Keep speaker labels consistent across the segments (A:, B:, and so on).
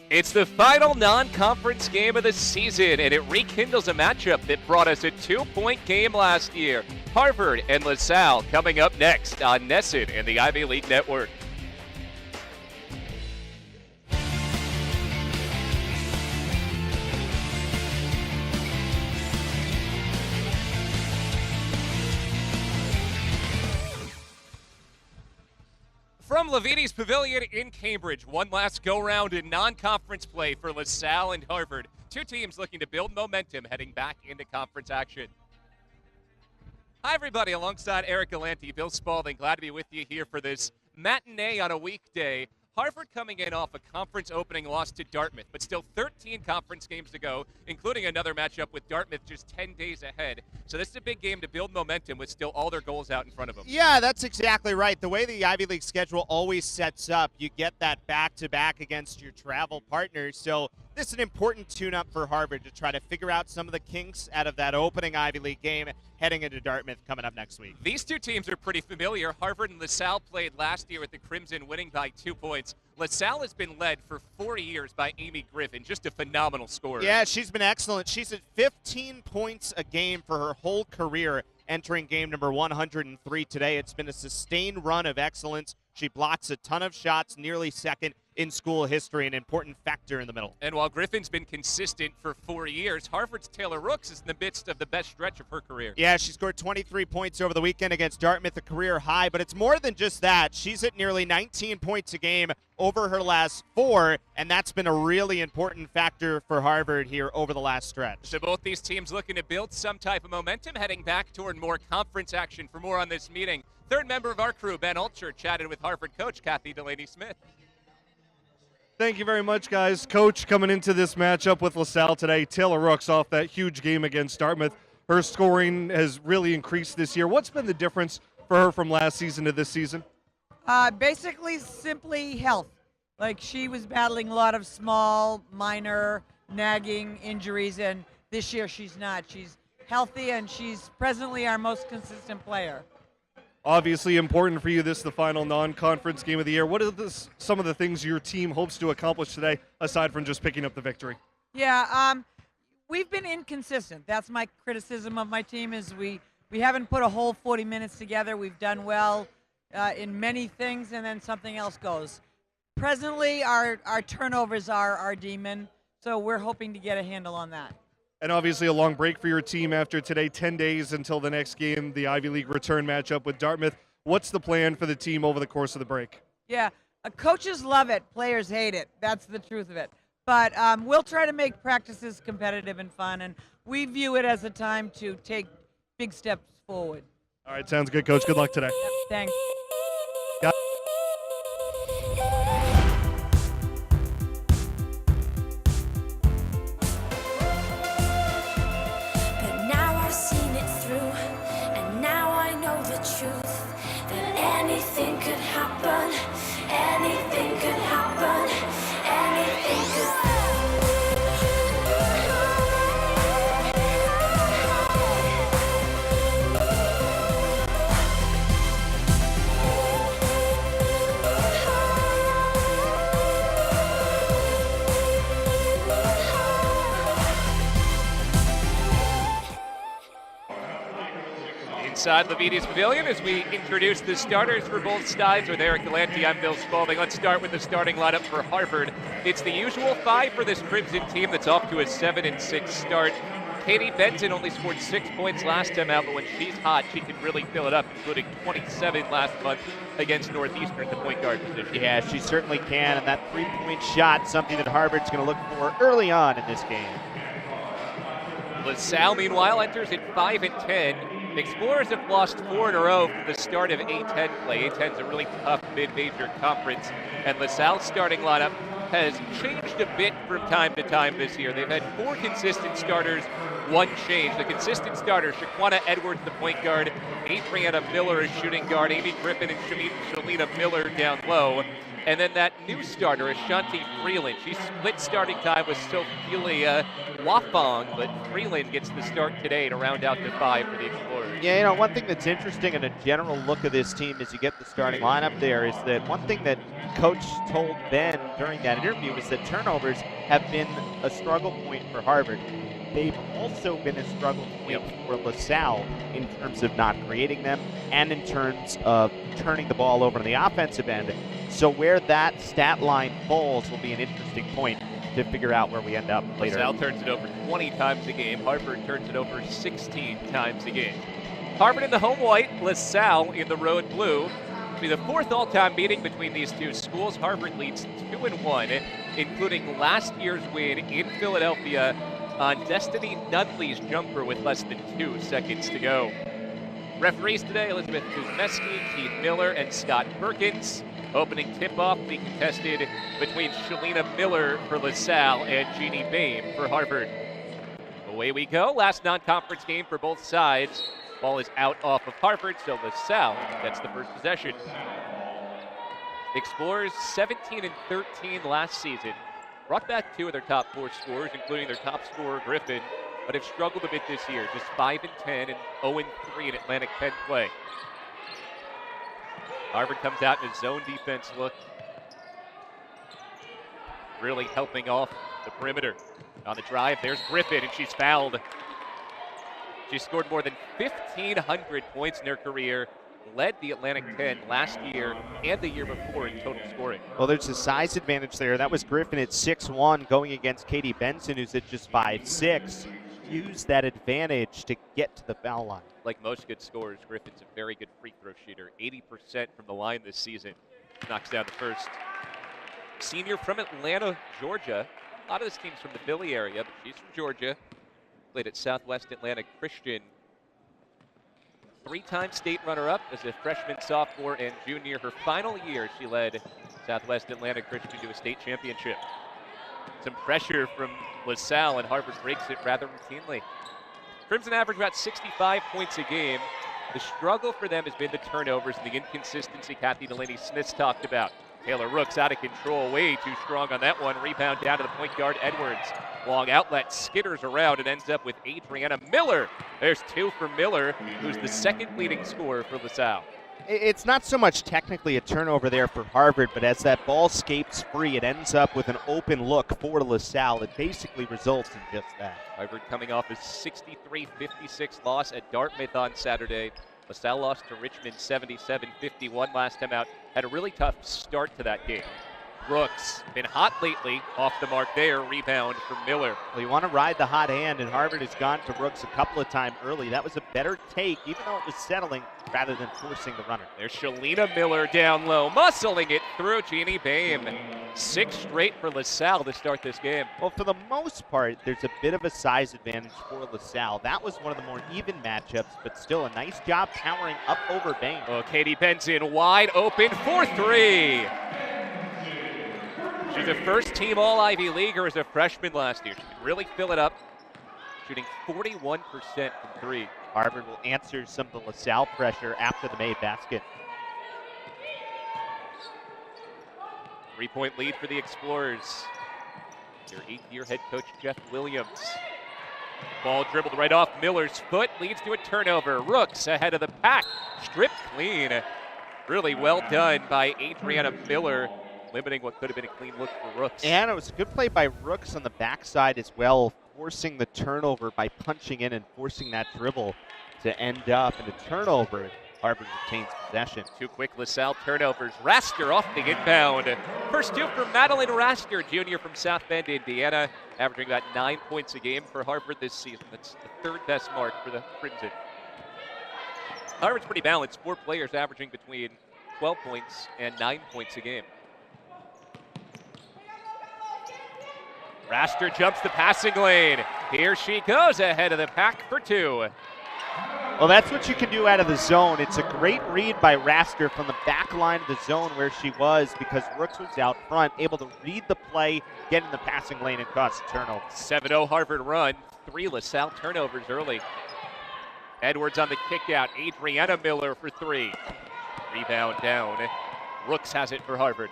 A: It's the final non-conference game of the season, and it rekindles a matchup that brought us a 2-point game last year. Harvard and LaSalle coming up next on NESN and the Ivy League Network. From Leviti's Pavilion in Cambridge, one last go-round in non-conference play for LaSalle and Harvard. Two teams looking to build momentum heading back into conference action. Hi, everybody. Alongside Eric Galanti, Bill Spalding, glad to be with you here for this matinee on a weekday. Harvard coming in off a conference opening loss to Dartmouth, but still 13 conference games to go, including another matchup with Dartmouth just 10 days ahead. So this is a big game to build momentum with still all their goals out in front of them.
B: Yeah, that's exactly right. The way the Ivy League schedule always sets up, you get that back-to-back against your travel partners. So this is an important tune-up for Harvard to try to figure out some of the kinks out of that opening Ivy League game heading into Dartmouth coming up next week.
A: These two teams are pretty familiar. Harvard and LaSalle played last year with the Crimson winning by 2 points. LaSalle has been led for 4 years by Amy Griffin, just a phenomenal scorer.
B: Yeah, she's been excellent. She's at 15 points a game for her whole career, entering game number 103 today. It's been a sustained run of excellence. She blocks a ton of shots, nearly second in school history, an important factor in the middle.
A: And while Griffin's been consistent for 4 years, Harvard's Taylor Rooks is in the midst of the best stretch of her career.
B: Yeah, she scored 23 points over the weekend against Dartmouth, a career high, but it's more than just that. She's at nearly 19 points a game over her last 4, and that's been a really important factor for Harvard here over the last stretch.
A: So both these teams looking to build some type of momentum heading back toward more conference action. For more on this meeting, third member of our crew, Ben Ulcher, chatted with Harvard coach Kathy Delaney-Smith.
C: Thank you very much, guys. Coach, coming into this matchup with LaSalle today, Taylor Rooks off that huge game against Dartmouth. Her scoring has really increased this year. What's been the difference for her from last season to this season?
D: Basically, simply health. Like, she was battling a lot of small, minor, nagging injuries, and this year she's not. She's healthy, and she's presently our most consistent player.
C: Obviously important for you. This is the final non-conference game of the year. What are some of the things your team hopes to accomplish today, aside from just picking up the victory?
D: Yeah, we've been inconsistent. That's my criticism of my team, is we haven't put a whole 40 minutes together. We've done well in many things, and then something else goes. Presently, our turnovers are our demon, so we're hoping to get a handle on that.
C: And obviously a long break for your team after today, 10 days until the next game, the Ivy League return matchup with Dartmouth. What's the plan for the team over the course of the break?
D: Yeah, coaches love it, players hate it. That's the truth of it. But we'll try to make practices competitive and fun, and we view it as a time to take big steps forward.
C: All right, sounds good, Coach. Good luck today.
D: Yep, thanks.
A: Inside Leviti's Pavilion as we introduce the starters for both sides with Eric Galanti. I'm Bill Spalding. Let's start with the starting lineup for Harvard. It's the usual 5 for this Crimson team that's off to a 7-6 start. Katie Benton only scored 6 points last time out, but when she's hot, she can really fill it up, including 27 last month against Northeastern at the point guard position.
B: Yeah, she certainly can, and that three-point shot, something that Harvard's going to look for early on in this game.
A: LaSalle, meanwhile, enters at 5-10. Explorers have lost 4 in a row from the start of A-10 play. A-10's a really tough mid-major conference, and LaSalle's starting lineup has changed a bit from time to time this year. They've had 4 consistent starters, 1 change. The consistent starters, Shaquana Edwards, the point guard, Adriana Miller, a shooting guard, Amy Griffin and Shalina Miller down low. And then that new starter, Ashanti Freeland. She split starting time with Sophia Wafong, but Freeland gets the start today to round out the 5 for the Explorers.
B: Yeah, you know, one thing that's interesting in a general look of this team as you get the starting lineup there is that one thing that Coach told Ben during that interview is that turnovers have been a struggle point for Harvard. They've also been a struggle point for LaSalle in terms of not creating them and in terms of turning the ball over on the offensive end. So where that stat line falls will be an interesting point to figure out where we end up later.
A: LaSalle turns it over 20 times a game. Harvard turns it over 16 times a game. Harvard in the home white, LaSalle in the road blue. It'll be the 4th all-time meeting between these two schools. Harvard leads 2-1, including last year's win in Philadelphia on Destiny Nunley's jumper with less than 2 seconds to go. Referees today, Elizabeth Kuzmeski, Keith Miller, and Scott Perkins. Opening tip-off being contested between Shalina Miller for LaSalle and Jeannie Boehm for Harvard. Away we go. Last non-conference game for both sides. Ball is out off of Harvard, so LaSalle gets the first possession. Explorers 17-13 last season. Brought back 2 of their top 4 scorers, including their top scorer, Griffin, but have struggled a bit this year. Just 5-10 and 0-3 in Atlantic 10 play. Harvard comes out in a zone defense look, really helping off the perimeter. On the drive, there's Griffin, and she's fouled. She scored more than 1,500 points in her career, led the Atlantic 10 last year and the year before in total scoring.
B: Well, there's a size advantage there. That was Griffin at 6'1", going against Katie Benson, who's at just 5'6". Use that advantage to get to the foul line.
A: Like most good scorers, Griffin's a very good free throw shooter. 80% from the line this season. Knocks down the first. Senior from Atlanta, Georgia. A lot of this team's from the Philly area, but she's from Georgia. Played at Southwest Atlanta Christian. 3-time state runner-up as a freshman, sophomore, and junior. Her final year, she led Southwest Atlanta Christian to a state championship. Some pressure from LaSalle, and Harvard breaks it rather routinely. Crimson average about 65 points a game. The struggle for them has been the turnovers and the inconsistency Kathy Delaney-Smith's talked about. Taylor Rooks out of control, way too strong on that one. Rebound down to the point guard, Edwards. Long outlet, skitters around, and ends up with Adriana Miller. There's 2 for Miller, who's the second leading scorer for LaSalle.
B: It's not so much technically a turnover there for Harvard, but as that ball escapes free, it ends up with an open look for LaSalle. It basically results in just that.
A: Harvard coming off a 63-56 loss at Dartmouth on Saturday. LaSalle lost to Richmond 77-51 last time out. Had a really tough start to that game. Brooks, been hot lately, off the mark there, rebound from Miller.
B: Well, you want to ride the hot hand, and Harvard has gone to Brooks a couple of times early. That was a better take, even though it was settling, rather than forcing the runner.
A: There's Shalina Miller down low, muscling it through Jeannie Boehm. 6 straight for LaSalle to start this game.
B: Well, for the most part, there's a bit of a size advantage for LaSalle. That was one of the more even matchups, but still a nice job powering up over Boehm.
A: Oh, Katie Benson wide open for 3. She's a first-team All-Ivy Leaguer as a freshman last year. She can really fill it up, shooting 41% from 3.
B: Harvard will answer some of the LaSalle pressure after the made basket.
A: 3-point lead for the Explorers. Their 8th-year head coach, Jeff Williams. Ball dribbled right off Miller's foot, leads to a turnover. Rooks ahead of the pack, stripped clean. Really well done by Adriana Miller, limiting what could have been a clean look for Rooks.
B: And it was a good play by Rooks on the backside as well, forcing the turnover by punching in and forcing that dribble to end up in a turnover. Harvard retains possession.
A: 2 quick LaSalle turnovers. Raster off the inbound. First 2 for Madeline Raster, junior from South Bend, Indiana, averaging about 9 points a game for Harvard this season. That's the 3rd best mark for the Crimson. Harvard's pretty balanced. 4 players averaging between 12 points and 9 points a game. Raster jumps the passing lane. Here she goes ahead of the pack for 2.
B: Well, that's what you can do out of the zone. It's a great read by Raster from the back line of the zone where she was, because Rooks was out front, able to read the play, get in the passing lane, and cause a turnover.
A: 7-0 Harvard run. 3 LaSalle turnovers early. Edwards on the kick out. Adriana Miller for 3. Rebound down. Rooks has it for Harvard.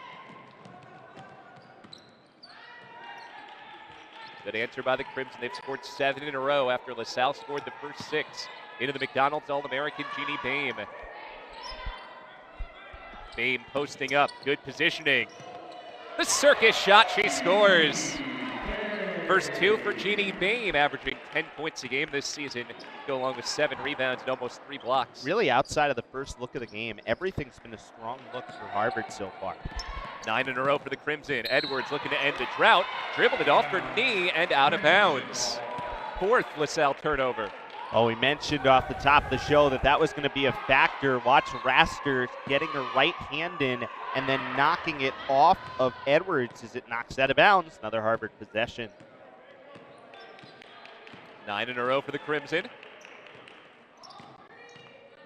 A: Good answer by the Crimson. They've scored 7 in a row after LaSalle scored the first 6. Into the McDonald's All-American Jeannie Boehm. Boehm posting up, good positioning. The circus shot, she scores. First 2 for Jeannie Boehm, averaging 10 points a game this season. Go along with 7 rebounds and almost 3 blocks.
B: Really, outside of the first look of the game, everything's been a strong look for Harvard so far.
A: 9 in a row for the Crimson. Edwards looking to end the drought. Dribbled it off her knee and out of bounds. 4th LaSalle turnover.
B: Oh, we mentioned off the top of the show that was going to be a factor. Watch Raster getting her right hand in and then knocking it off of Edwards as it knocks out of bounds. Another Harvard possession.
A: 9 in a row for the Crimson.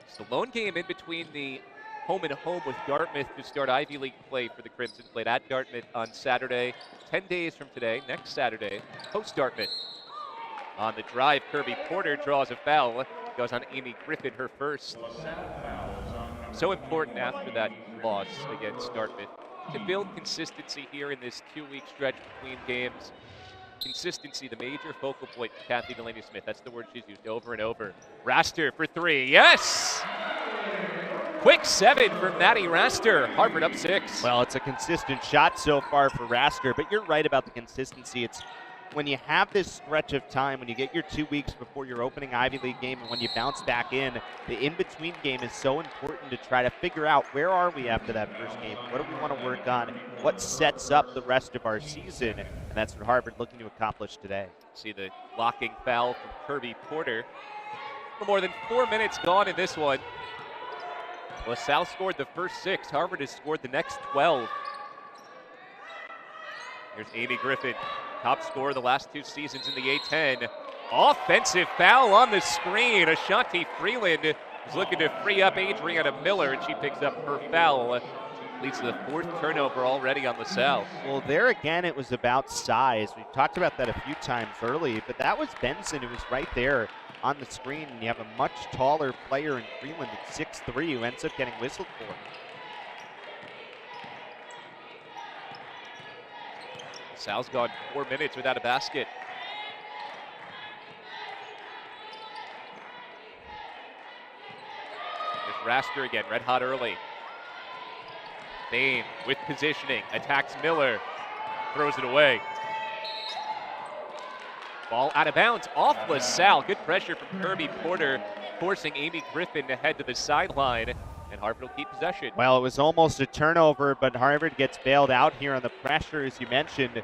A: It's the lone game in between the home and home with Dartmouth to start Ivy League play for the Crimson. Played at Dartmouth on Saturday. 10 days from today, next Saturday, host Dartmouth. On the drive, Kirby Porter draws a foul. Goes on Amy Griffin, her first. So important after that loss against Dartmouth to build consistency here in this 2-week stretch between games. Consistency, the major focal point for Kathy Delaney-Smith. That's the word she's used over and over. Raster for 3. Yes! Quick 7 for Maddie Raster. Harvard up 6.
B: Well, it's a consistent shot so far for Raster, but you're right about the consistency. It's when you have this stretch of time, when you get your 2 weeks before your opening Ivy League game, and when you bounce back in, the in-between game is so important to try to figure out where are we after that first game? What do we want to work on? What sets up the rest of our season? And that's what Harvard looking to accomplish today.
A: See the blocking foul from Kirby Porter. For more than 4 minutes gone in this one. LaSalle scored the first 6. Harvard has scored the next 12. Here's Amy Griffin, top scorer the last 2 seasons in the A-10. Offensive foul on the screen. Ashanti Freeland is looking to free up Adriana Miller, and she picks up her foul. Leads to the 4th turnover already on LaSalle.
B: Well, there again, it was about size. We talked about that a few times early, but that was Benson who was right there on the screen, and you have a much taller player in Freeland at 6'3", who ends up getting whistled for.
A: LaSalle's gone 4 minutes without a basket. There's Raster again, red hot early. Boehm with positioning, attacks Miller, throws it away. Ball out of bounds off LaSalle. Good pressure from Kirby Porter, forcing Amy Griffin to head to the sideline, and Harvard will keep possession.
B: Well, it was almost a turnover, but Harvard gets bailed out here on the pressure, as you mentioned,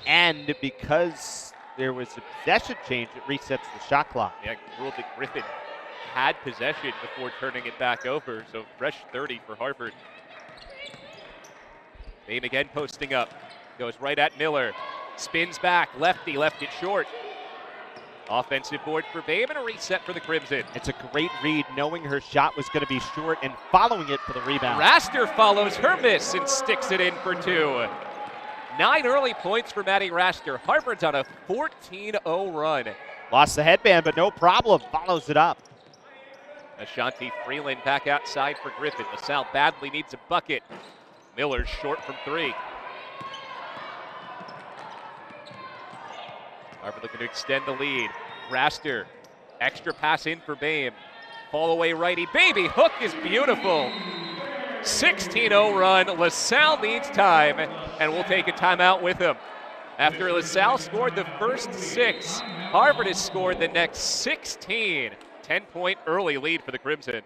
B: and because there was a possession change, it resets the shot clock.
A: Yeah, ruled that Griffin had possession before turning it back over, so fresh 30 for Harvard. Boehm again posting up, goes right at Miller, spins back, lefty, left it short. Offensive board for Boehm and a reset for the Crimson.
B: It's a great read, knowing her shot was going to be short and following it for the rebound.
A: Raster follows her miss and sticks it in for 2. 9 early points for Maddie Raster. Harvard's on a 14-0 run.
B: Lost the headband, but no problem. Follows it up.
A: Ashanti Freeland back outside for Griffin. LaSalle badly needs a bucket. Miller's short from 3. Harvard looking to extend the lead. Raster, extra pass in for Boehm. Fall away righty. Baby hook is beautiful. 16-0 run. LaSalle needs time, and we'll take a timeout with them. After LaSalle scored the first 6, Harvard has scored the next 16. 10-point early lead for the Crimson.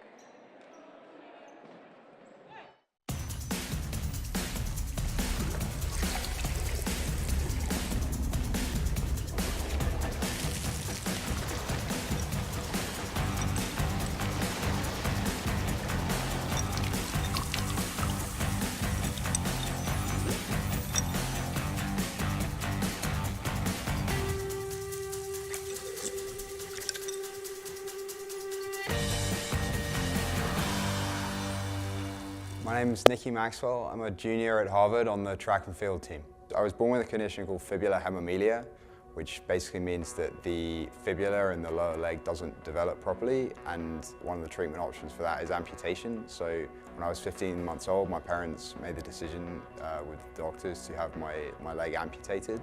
E: My name is Nicky Maxwell. I'm a junior at Harvard on the track and field team. I was born with a condition called fibular hemimelia, which basically means that the fibula in the lower leg doesn't develop properly, and one of the treatment options for that is amputation. So when I was 15 months old, my parents made the decision with the doctors to have my leg amputated.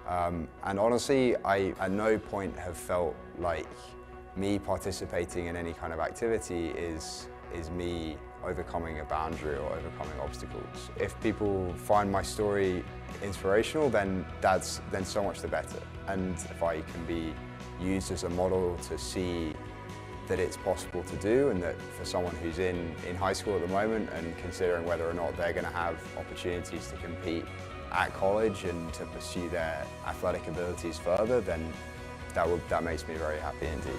E: And honestly, I at no point have felt like me participating in any kind of activity is me overcoming a boundary or overcoming obstacles. If people find my story inspirational, then so much the better. And if I can be used as a model to see that it's possible to do, and that for someone who's in high school at the moment and considering whether or not they're going to have opportunities to compete at college and to pursue their athletic abilities further, then that makes me very happy indeed.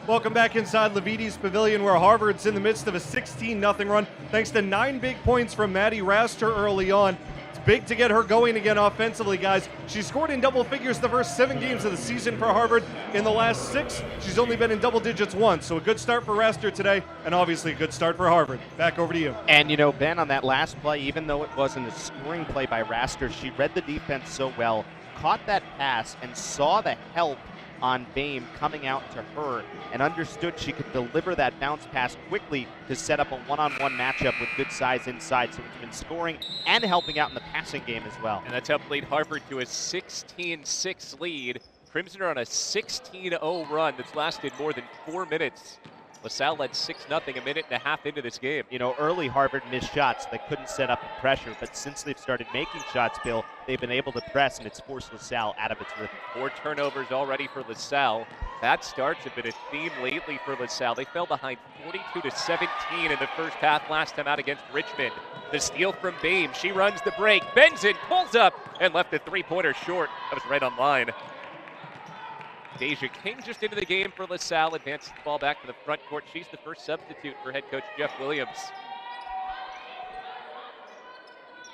C: Welcome back inside Levites Pavilion, where Harvard's in the midst of a 16-0 run thanks to 9 big points from Maddie Raster early on. It's big to get her going again offensively, guys. She scored in double figures the first 7 games of the season for Harvard. In the last 6, she's only been in double digits once. So a good start for Raster today, and obviously a good start for Harvard. Back over to you.
F: And, you know, Ben, on that last play, even though it wasn't a scoring play by Raster, she read the defense so well, caught that pass, and saw the help on Bame coming out to her, and understood she could deliver that bounce pass quickly to set up a one-on-one matchup with good size inside. So it's been scoring and helping out in the passing game as well.
A: And that's helped lead Harvard to a 16-6 lead. Crimson are on a 16-0 run that's lasted more than 4 minutes. LaSalle led 6-0 a minute and a half into this game.
F: You know, early Harvard missed shots. They couldn't set up the pressure, but since they've started making shots, Bill, they've been able to press, and it's forced LaSalle out of its rhythm. 4
A: turnovers already for LaSalle. Bad starts have been a theme lately for LaSalle. They fell behind 42-17 in the first half last time out against Richmond. The steal from Bame. She runs the break, bends it, pulls up, and left the three-pointer short. That was right on line. Deja King just into the game for LaSalle, advances the ball back to the front court. She's the first substitute for head coach Jeff Williams.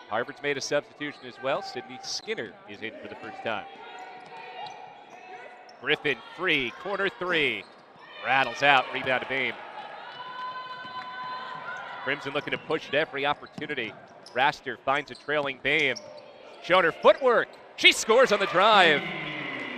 A: Harvard's made a substitution as well. Sydney Skinner is in for the first time. Griffin free, corner 3. Rattles out, rebound to Bame. Crimson looking to push at every opportunity. Raster finds a trailing Bame. Showing her footwork. She scores on the drive.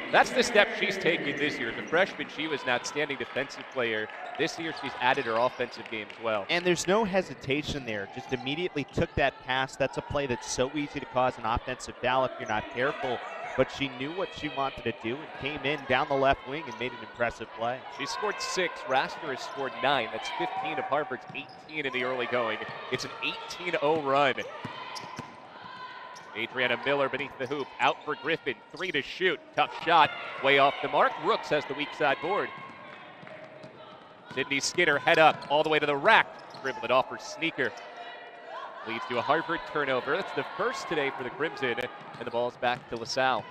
A: That's the step she's taken this year. As a freshman, she was an outstanding defensive player. This year, she's added her offensive game as well.
F: And there's no hesitation there. Just immediately took that pass. That's a play that's so easy to cause an offensive foul if you're not careful. But she knew what she wanted to do and came in down the left wing and made an impressive play.
A: She scored 6. Raster has scored 9. That's 15 of Harvard's 18 in the early going. It's an 18-0 run. Adriana Miller beneath the hoop, out for Griffin, 3 to shoot, tough shot, way off the mark. Rooks has the weak side board. Sydney Skinner head up, all the way to the rack, dribble it off her sneaker. Leads to a Harvard turnover. That's the first today for the Crimson, and the ball's back to LaSalle.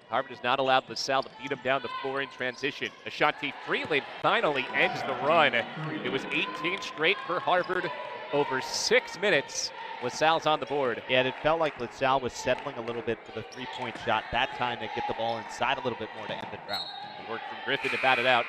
A: Harvard has not allowed LaSalle to beat them down the floor in transition. Ashanti Freeland finally ends the run. It was 18 straight for Harvard over 6 minutes. LaSalle's on the board.
F: Yeah, it felt like LaSalle was settling a little bit for the three-point shot. That time to get the ball inside a little bit more to end the drought.
A: Work from Griffin to bat it out.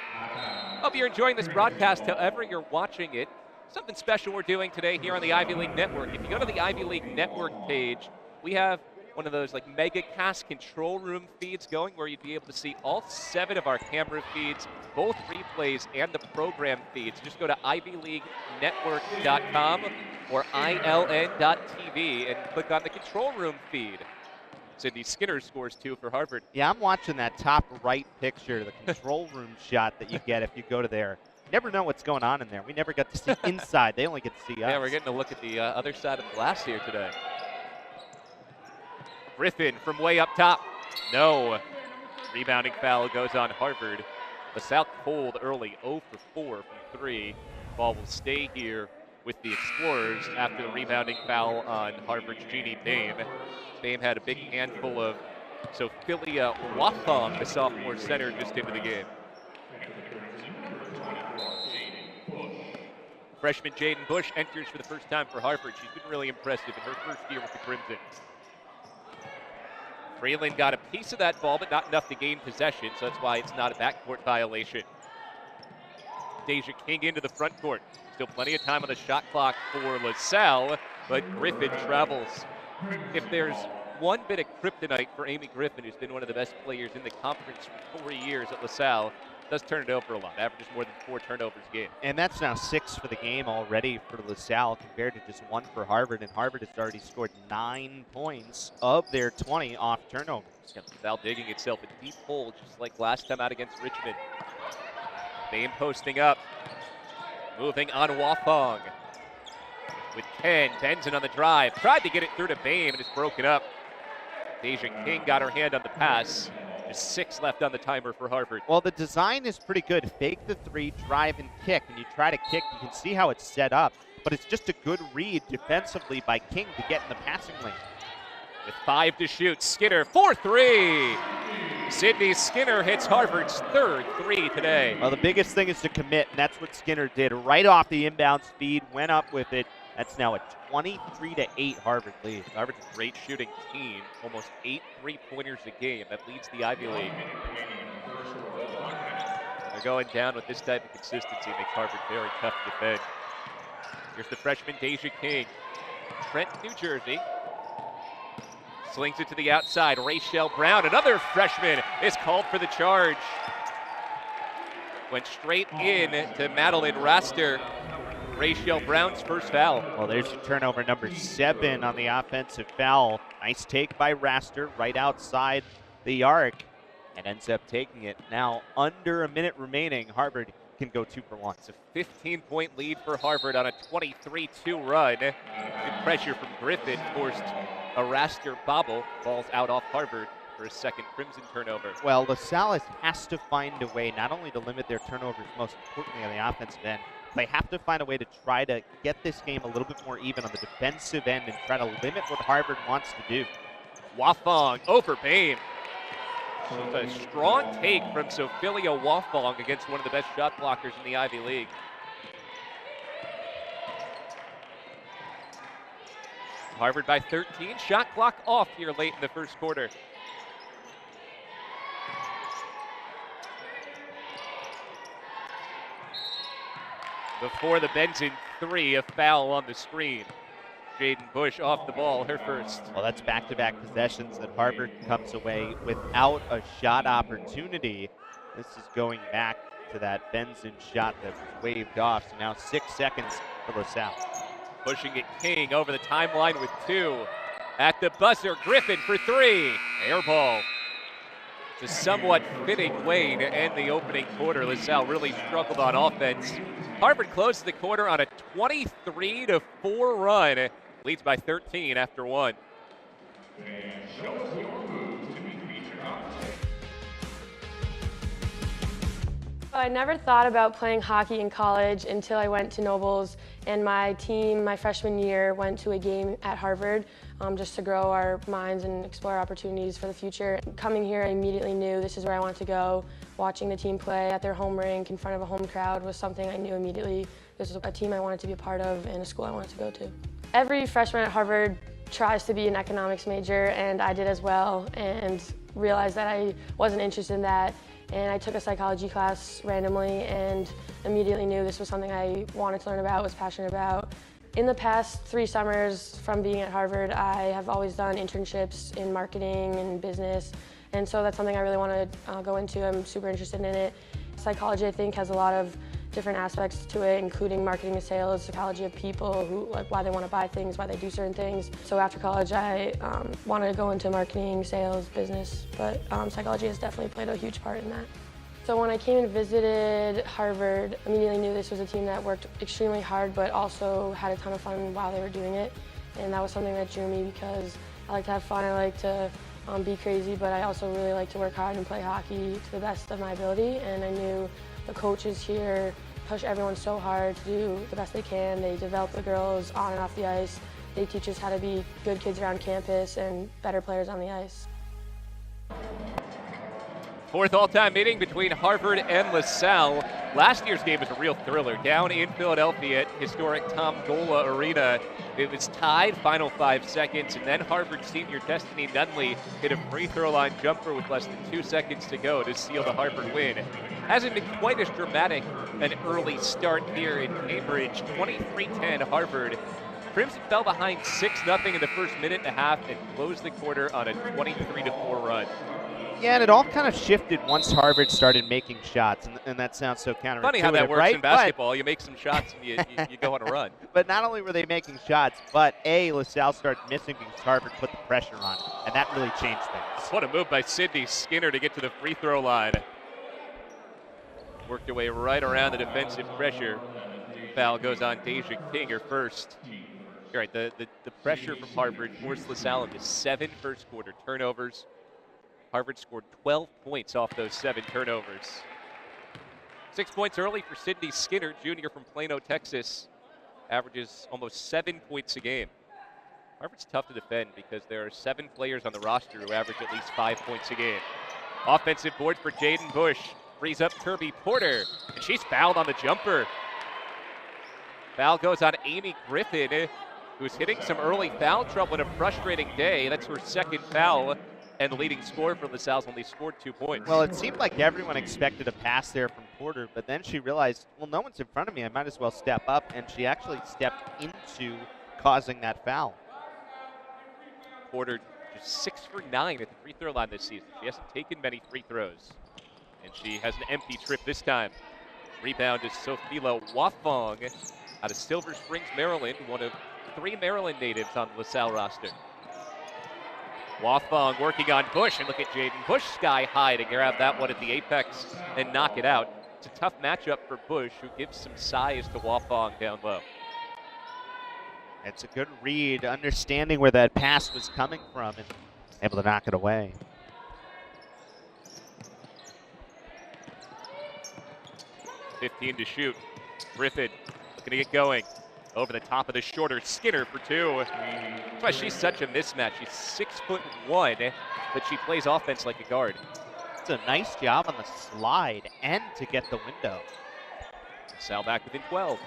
A: Hope you're enjoying this broadcast however you're watching it. Something special we're doing today here on the Ivy League Network. If you go to the Ivy League Network page, we have one of those like mega cast control room feeds going where you'd be able to see all 7 of our camera feeds, both replays and the program feeds. Just go to ivyleaguenetwork.com or iln.tv and click on the control room feed. Sydney Skinner scores 2 for Harvard.
F: Yeah, I'm watching that top right picture, the control room shot that you get if you go to there. You never know what's going on in there. We never got to see inside. They only get to see us.
A: Yeah, we're getting a look at the other side of the glass here today. Griffin from way up top. No. Rebounding foul goes on Harvard. LaSalle cold early, 0 for 4 from 3. Ball will stay here with the Explorers after the rebounding foul on Harvard's Jeannie Bame. Bame had a big handful of Sophia Wathong, the sophomore center, just into the game. Freshman Jaden Bush enters for the first time for Harvard. She's been really impressive in her first year with the Crimson. Freeland got a piece of that ball, but not enough to gain possession, so that's why it's not a backcourt violation. Deja King into the front court. Still plenty of time on the shot clock for LaSalle, but Griffin travels. If there's one bit of kryptonite for Amy Griffin, who's been one of the best players in the conference for 4 years at LaSalle, Does turn it over a lot. Averages more than 4 turnovers a game.
F: And that's now 6 for the game already for LaSalle compared to just 1 for Harvard. And Harvard has already scored 9 points of their 20 off turnovers.
A: LaSalle digging itself a deep hole just like last time out against Richmond. Bame posting up. Moving on Wafong. With 10, Benson on the drive. Tried to get it through to Bame and it's broken up. Deja King got her hand on the pass. There's 6 left on the timer for Harvard.
F: Well, the design is pretty good. Fake the 3, drive and kick. And you try to kick, you can see how it's set up. But it's just a good read defensively by King to get in the passing lane.
A: With 5 to shoot, Skinner, 4-3. Sydney Skinner hits Harvard's 3rd 3 today.
F: Well, the biggest thing is to commit, and that's what Skinner did. Right off the inbound speed, went up with it. That's now a 23-8 Harvard lead.
A: Harvard's a great shooting team. Almost 8 3-pointers a game. That leads the Ivy League. They're going down with this type of consistency. Makes Harvard very tough to defend. Here's the freshman Deja King. Trent, New Jersey. Slings it to the outside. Rachel Brown, another freshman, is called for the charge. Went straight in to Madeline Raster. Rachel Brown's first foul.
F: Well, there's your turnover number 7 on the offensive foul. Nice take by Raster right outside the arc and ends up taking it. Now under a minute remaining, Harvard can go 2 for 1.
A: It's a 15-point lead for Harvard on a 23-2 run. Good pressure from Griffin forced a Raster bobble. Ball's out off Harvard for a second Crimson turnover.
F: Well, LaSalle has to find a way not only to limit their turnovers, most importantly on the offensive end, they have to find a way to try to get this game a little bit more even on the defensive end and try to limit what Harvard wants to do.
A: Wafong over Bame. A strong take from Sophilia Wafong against one of the best shot blockers in the Ivy League. Harvard by 13. Shot clock off here late in the first quarter. Before the Benson 3, a foul on the screen. Jaden Bush off the ball, her first.
F: Well, that's back-to-back possessions that Harvard comes away without a shot opportunity. This is going back to that Benson shot that was waved off. So now 6 seconds for LaSalle.
A: Pushing it King over the timeline with 2. At the buzzer, Griffin for 3. Air ball. It's a somewhat fitting way to end the opening quarter. LaSalle really struggled on offense. Harvard closes the quarter on a 23-4 run. Leads by 13 after 1.
G: I never thought about playing hockey in college until I went to Nobles, and my team, my freshman year, went to a game at Harvard just to grow our minds and explore opportunities for the future. Coming here, I immediately knew this is where I wanted to go. Watching the team play at their home rink in front of a home crowd was something I knew immediately. This was a team I wanted to be a part of and a school I wanted to go to. Every freshman at Harvard tries to be an economics major, and I did as well, and realized that I wasn't interested in that. And I took a psychology class randomly and immediately knew this was something I wanted to learn about, was passionate about. In the past 3 summers from being at Harvard, I have always done internships in marketing and business, and so that's something I really want to go into. I'm super interested in it. Psychology, I think, has a lot of different aspects to it, including marketing and sales, psychology of people, who, like, why they want to buy things, why they do certain things. So after college, I wanted to go into marketing, sales, business, but psychology has definitely played a huge part in that. So when I came and visited Harvard, I immediately knew this was a team that worked extremely hard, but also had a ton of fun while they were doing it. And that was something that drew me because I like to have fun, I like to be crazy, but I also really like to work hard and play hockey to the best of my ability. And I knew the coaches here push everyone so hard to do the best they can. They develop the girls on and off the ice. They teach us how to be good kids around campus and better players on the ice.
A: 4th all-time meeting between Harvard and LaSalle. Last year's game was a real thriller. Down in Philadelphia at historic Tom Gola Arena. It was tied, final 5 seconds, and then Harvard senior Destiny Nunley hit a free throw line jumper with less than 2 seconds to go to seal the Harvard win. Hasn't been quite as dramatic an early start here in Cambridge. 23-10 Harvard. Crimson fell behind 6-0 in the first minute and a half and closed the quarter on a 23-4 run.
F: Yeah, and it all kind of shifted once Harvard started making shots, and that sounds so counterintuitive,
A: Funny how that works
F: right?
A: in basketball. You make some shots and you go on a run.
F: But not only were they making shots, but LaSalle started missing because Harvard put the pressure on, and that really changed things.
A: What a move by Sydney Skinner to get to the free throw line. Worked her way right around the defensive pressure. Foul goes on Deja King, her first. You're right, the pressure from Harvard forced LaSalle into 7 first quarter turnovers. Harvard scored 12 points off those 7 turnovers. 6 points early for Sydney Skinner, junior from Plano, Texas. Averages almost 7 points a game. Harvard's tough to defend because there are 7 players on the roster who average at least 5 points a game. Offensive board for Jaden Bush. Frees up Kirby Porter, and she's fouled on the jumper. Foul goes on Amy Griffin, who's hitting some early foul trouble in a frustrating day. That's her 2nd foul, and the leading scorer for LaSalle's only scored 2 points.
F: Well, it seemed like everyone expected a pass there from Porter, but then she realized, well, no one's in front of me. I might as well step up, and she actually stepped into causing that foul.
A: Porter just 6 for 9 at the free throw line this season. She hasn't taken many free throws, and she has an empty trip this time. Rebound is Sophila Wafong out of Silver Springs, Maryland, one of 3 Maryland natives on the LaSalle roster. Wafong working on Bush, and look at Jaden Bush sky high to grab that one at the apex and knock it out. It's a tough matchup for Bush, who gives some size to Wafong down low.
F: It's a good read, understanding where that pass was coming from and able to knock it away.
A: .15 to shoot. Griffin looking to get going. Over the top of the shorter Skinner for 2. That's why she's such a mismatch. She's 6'1", but she plays offense like a guard.
F: It's a nice job on the slide and to get the window.
A: Sal back within 12.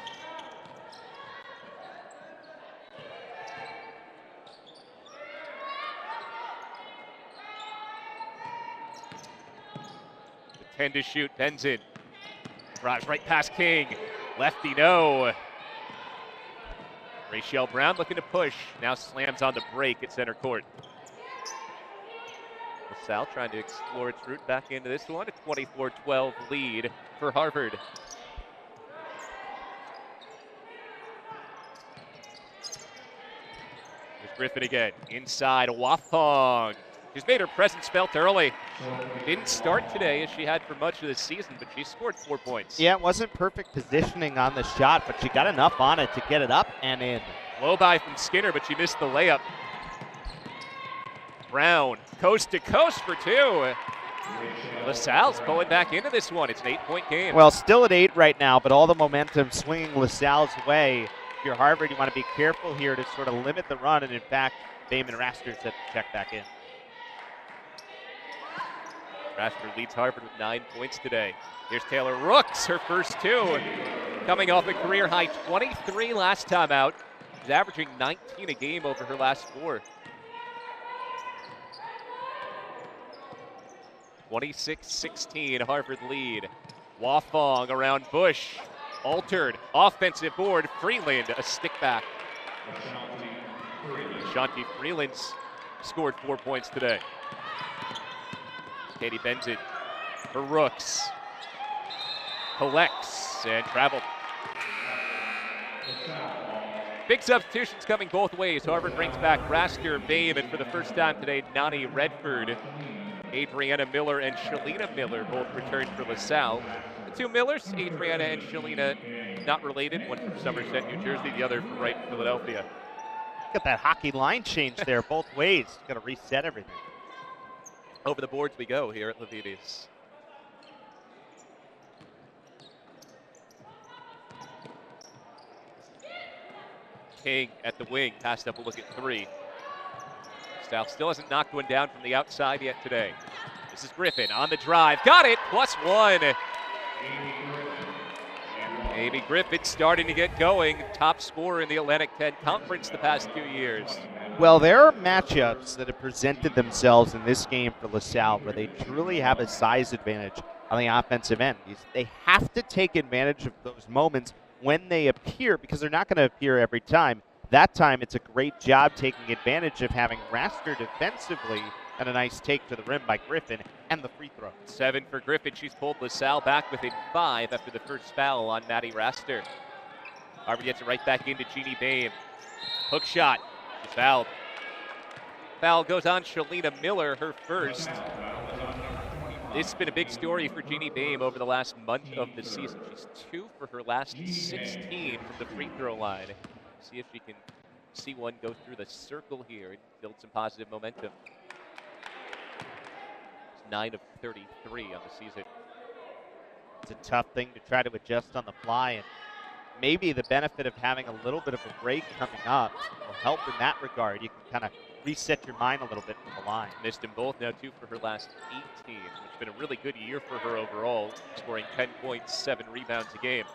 A: With 10 to shoot, Benzin drives right past King. Lefty, no. Rachel Brown looking to push. Now slams on the break at center court. LaSalle trying to explore its route back into this one. A 24-12 lead for Harvard. There's Griffin again. Inside, Wafong. She's made her presence felt early. Didn't start today as she had for much of the season, but she scored 4 points.
F: Yeah, it wasn't perfect positioning on the shot, but she got enough on it to get it up and in.
A: Low by from Skinner, but she missed the layup. Brown, coast to coast for 2. LaSalle's pulling back into this one. It's an 8-point game.
F: Well, still at 8 right now, but all the momentum swinging LaSalle's way. If you're Harvard, you want to be careful here to sort of limit the run, and in fact, Damon Rasters had to check back in.
A: Rashford leads Harvard with 9 points today. Here's Taylor Rooks, her first 2. Coming off a career high 23 last time out. She's averaging 19 a game over her last 4. 26-16, Harvard lead. Wafong around Bush. Altered, offensive board, Freeland, a stick back. Shanti Freeland's scored 4 points today. Katie Benzin for Rooks. Collects and traveled. Big substitutions coming both ways. Harvard brings back Raster Babe, and for the first time today, Nani Redford. Adriana Miller and Shalina Miller both returned for LaSalle. The 2 Millers, Adriana and Shalina, not related. One from Somerset, New Jersey, the other from Wright, Philadelphia.
F: Got that hockey line change there both ways. Got to reset everything.
A: Over the boards we go here at Levites. King at the wing, passed up a look at 3. Stout still hasn't knocked one down from the outside yet today. This is Griffin on the drive, got it, +1. Amy Griffin starting to get going, top scorer in the Atlantic 10 Conference the past 2 years.
F: Well, there are matchups that have presented themselves in this game for LaSalle where they truly have a size advantage on the offensive end. They have to take advantage of those moments when they appear, because they're not going to appear every time. That time, it's a great job taking advantage of having Raster defensively And a nice take to the rim by Griffin and the free throw.
A: 7 for Griffin. She's pulled LaSalle back within 5 after the first foul on Maddie Raster. Harvard gets it right back into Jeannie Boehm. Hook shot. She's fouled. Foul goes on Shalina Miller, her first. This has been a big story for Jeannie Boehm over the last month of the season. She's 2 for her last 16 from the free throw line. See if she can see one go through the circle here and build some positive momentum. It's 9 of 33 on the season.
F: It's a tough thing to try to adjust on the fly, and maybe the benefit of having a little bit of a break coming up will help in that regard. You can kind of reset your mind a little bit from the line.
A: Missed them both, now 2 for her last 18, which has been a really good year for her overall, scoring 10 points, 7 rebounds a game.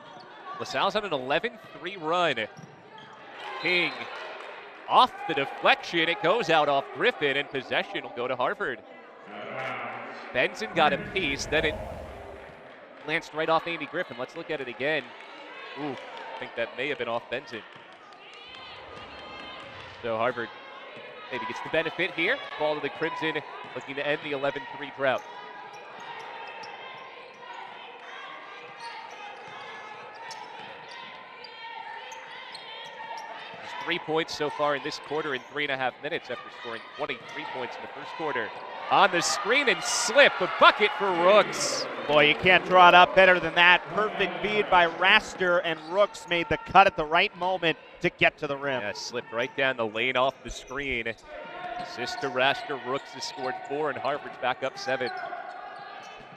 A: LaSalle's on an 11-3 run. King off the deflection. It goes out off Griffin, and possession will go to Harvard. Benson got a piece, then it glanced right off Amy Griffin. Let's look at it again. Ooh, I think that may have been off Benson. So Harvard maybe gets the benefit here. Ball to the Crimson, looking to end the 11-3 drought. Just 3 points so far in this quarter in 3.5 minutes after scoring 23 points in the first quarter. On the screen and slip, a bucket for Rooks.
F: Boy, you can't draw it up better than that. Perfect feed by Raster, and Rooks made the cut at the right moment to get to the rim.
A: Yeah, slipped right down the lane off the screen. Assist to Raster. Rooks has scored 4, and Harvard's back up 7.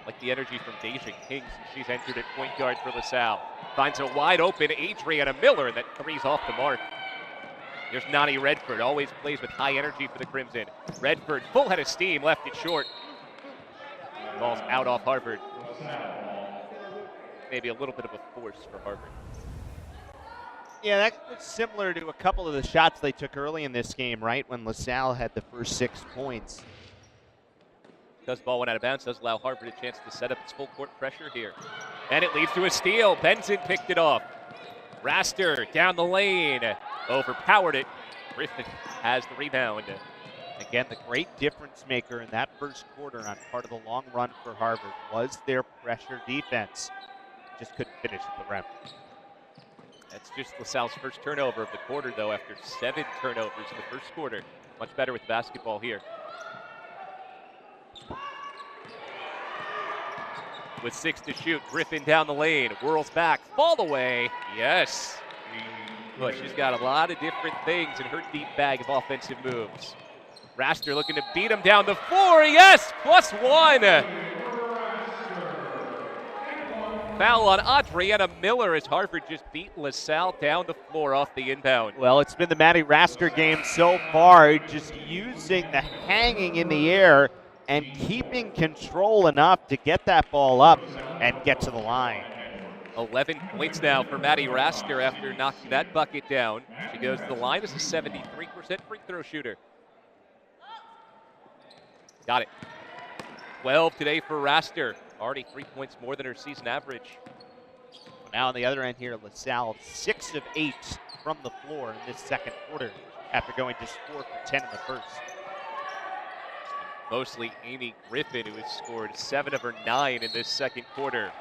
A: Like the energy from Deja King since she's entered at point guard for LaSalle. Finds a wide open Adriana Miller, and that three's off the mark. There's Nani Redford, always plays with high energy for the Crimson. Redford, full head of steam, left it short. Ball's out off Harvard. Maybe a little bit of a force for Harvard.
F: Yeah, that was similar to a couple of the shots they took early in this game, right? When LaSalle had the first 6 points.
A: Because ball went out of bounds, does allow Harvard a chance to set up its full court pressure here. And it leads to a steal. Benson picked it off. Raster down the lane. Overpowered it. Griffin has the rebound.
F: Again, the great difference maker in that first quarter on part of the long run for Harvard was their pressure defense. Just couldn't finish at the rim.
A: That's just LaSalle's first turnover of the quarter, though, after 7 turnovers in the first quarter. Much better with the basketball here. With 6 to shoot, Griffin down the lane, whirls back, fall away. Yes. Look, she's got a lot of different things in her deep bag of offensive moves. Raster looking to beat him down the floor. Yes, +1. Foul on Adriana Miller as Harvard just beat LaSalle down the floor off the inbound.
F: Well, it's been the Maddie Raster game so far, just using the hanging in the air and keeping control enough to get that ball up and get to the line.
A: 11 points now for Maddie Raster after knocking that bucket down. She goes to the line as a 73% free throw shooter. Got it. 12 today for Raster. Already 3 points more than her season average.
F: Now on the other end here, LaSalle 6 of 8 from the floor in this second quarter after going just 4 for 10 in the first.
A: Mostly Amy Griffin, who has scored 7 of her 9 in this second quarter.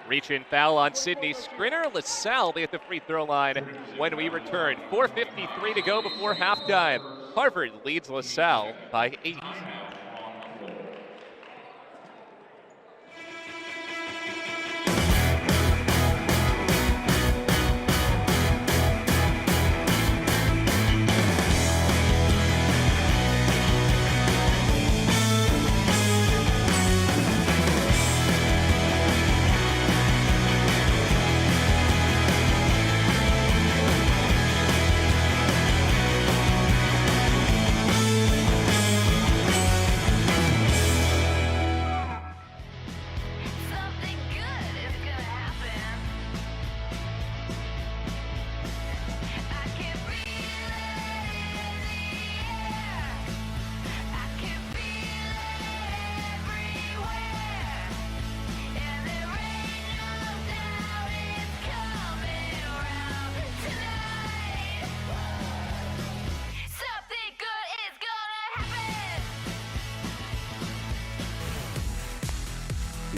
A: Reach in foul on Sydney Skrinner. LaSalle be at the free throw line when we return. 4:53 to go before halftime. Harvard leads LaSalle by 8.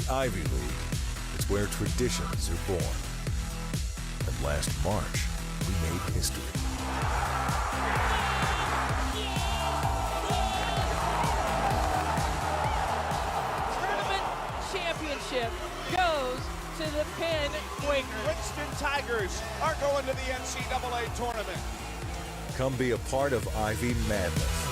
H: The Ivy League is where traditions are born. And last March, we made history.
I: Tournament championship goes to the Penn Quakers.
J: Princeton Tigers are going to the NCAA tournament.
H: Come be a part of Ivy Madness.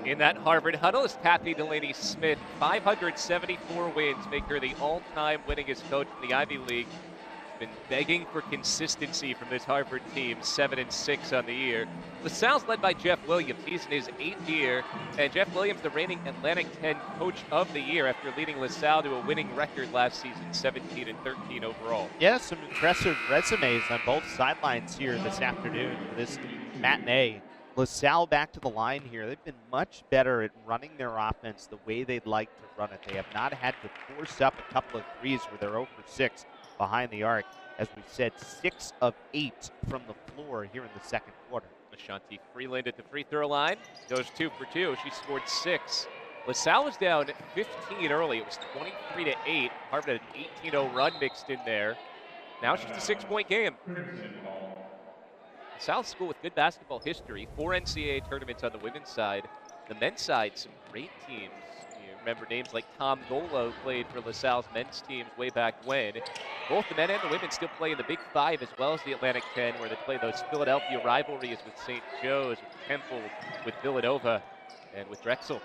A: In that Harvard huddle is Kathy Delaney Smith. 574 wins make her the all-time winningest coach in the Ivy League. Been begging for consistency from this Harvard team, 7-6 on the year. LaSalle's led by Jeff Williams. He's in his 8th year, and Jeff Williams, the reigning Atlantic 10 Coach of the Year after leading LaSalle to a winning record last season, 17-13 overall.
F: Yeah, some impressive resumes on both sidelines here this afternoon for this matinee. LaSalle back to the line here. They've been much better at running their offense the way they'd like to run it. They have not had to force up a couple of threes where they're 0 for 6 behind the arc. As we said, 6 of 8 from the floor here in the second quarter.
A: Ashanti Freeland at the free throw line. Goes 2 for 2. She scored 6. LaSalle was down 15 early. It was 23-8. Harvard had an 18-0 run mixed in there. Now it's just a 6-point game. South School with good basketball history, 4 NCAA tournaments on the women's side. The men's side, some great teams. You remember names like Tom Golo played for LaSalle's men's teams way back when. Both the men and the women still play in the Big Five as well as the Atlantic 10, where they play those Philadelphia rivalries with St. Joe's, with Temple, with Villanova, and with Drexel. Of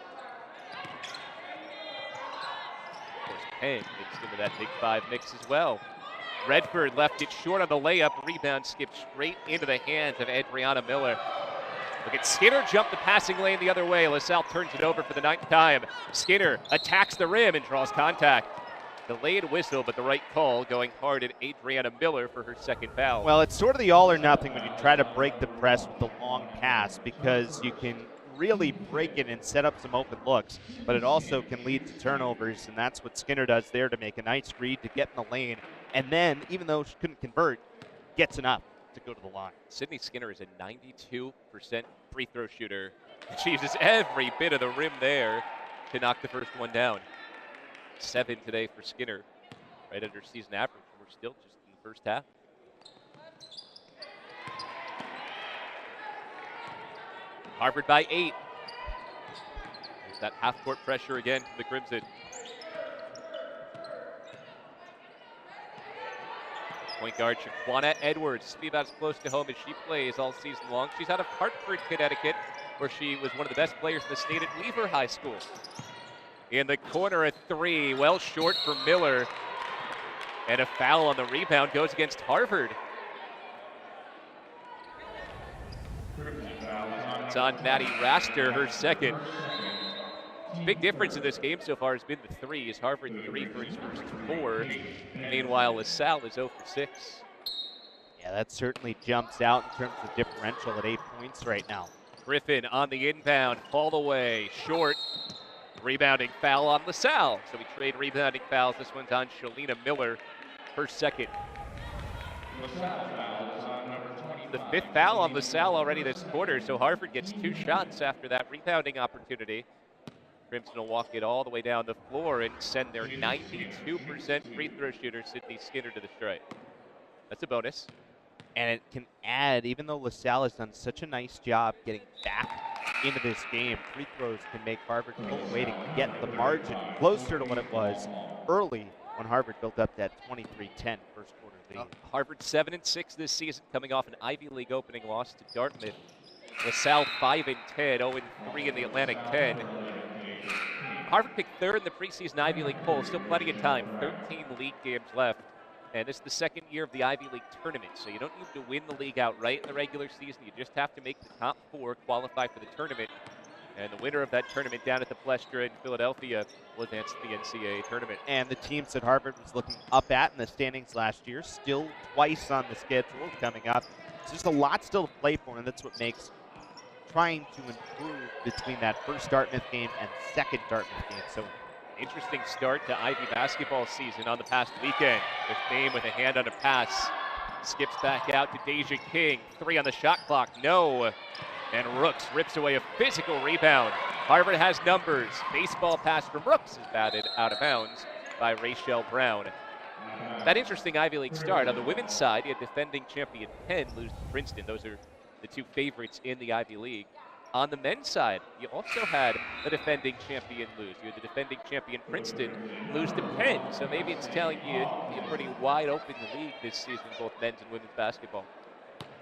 A: course, Penn mixed into that Big Five mix as well. Redford left it short on the layup. Rebound skipped straight into the hands of Adriana Miller. Look at Skinner jump the passing lane the other way. LaSalle turns it over for the 9th time. Skinner attacks the rim and draws contact. Delayed whistle, but the right call, going hard at Adriana Miller for her 2nd foul.
F: Well, it's sort of the all or nothing when you try to break the press with the long pass, because you can really break it and set up some open looks, but it also can lead to turnovers, and that's what Skinner does there to make a nice read to get in the lane. And then, even though she couldn't convert, gets enough to go to the line.
A: Sydney Skinner is a 92% free throw shooter. She uses every bit of the rim there to knock the first one down. 7 today for Skinner, right under season average. We're still just in the first half. Harvard by 8. There's that half-court pressure again from the Crimson. Point guard Shaquana Edwards, be about as close to home as she plays all season long. She's out of Hartford, Connecticut, where she was one of the best players in the state at Weaver High School. In the corner, a 3, well short for Miller. And a foul on the rebound goes against Harvard. It's on Maddie Raster, her 2nd. Big difference in this game so far has been the threes. Harvard 3 for its first 4. Meanwhile, LaSalle is 0 for 6.
F: Yeah, that certainly jumps out in terms of differential at 8 points right now.
A: Griffin on the inbound, fall away, short. Rebounding foul on LaSalle. So we trade rebounding fouls. This one's on Shalina Miller, her 2nd. The 5th foul on LaSalle already this quarter, so Harvard gets 2 shots after that rebounding opportunity. Crimson will walk it all the way down the floor and send their 92% free throw shooter, Sydney Skinner, to the stripe. That's a bonus.
F: And it can add, even though LaSalle has done such a nice job getting back into this game, free throws can make Harvard pull away to get the margin closer to what it was early when Harvard built up that 23-10 first quarter lead.
A: Harvard 7-6 this season, coming off an Ivy League opening loss to Dartmouth. LaSalle 5-10, 0-3 in the Atlantic 10. Harvard picked 3rd in the preseason Ivy League poll. Still plenty of time. 13 league games left. And this is the 2nd year of the Ivy League tournament, so you don't need to win the league outright in the regular season. You just have to make the top 4 qualify for the tournament. And the winner of that tournament down at the Plestra in Philadelphia will advance to the NCAA tournament.
F: And the teams that Harvard was looking up at in the standings last year, still twice on the schedule coming up. So there's a lot still to play for, and that's what makes trying to improve between that first Dartmouth game and second Dartmouth game so
A: interesting start to Ivy basketball season on the past weekend. With Boehm with a hand on a pass. Skips back out to Deja King. 3 on the shot clock. No. And Rooks rips away a physical rebound. Harvard has numbers. Baseball pass from Rooks is batted out of bounds by Rachel Brown. That interesting Ivy League start. On the women's side, you had defending champion Penn lose to Princeton. Those are the two favorites in the Ivy League. On the men's side, you also had the defending champion lose. You had the defending champion Princeton lose to Penn. So maybe it's telling you you're pretty wide open league this season, both men's and women's basketball.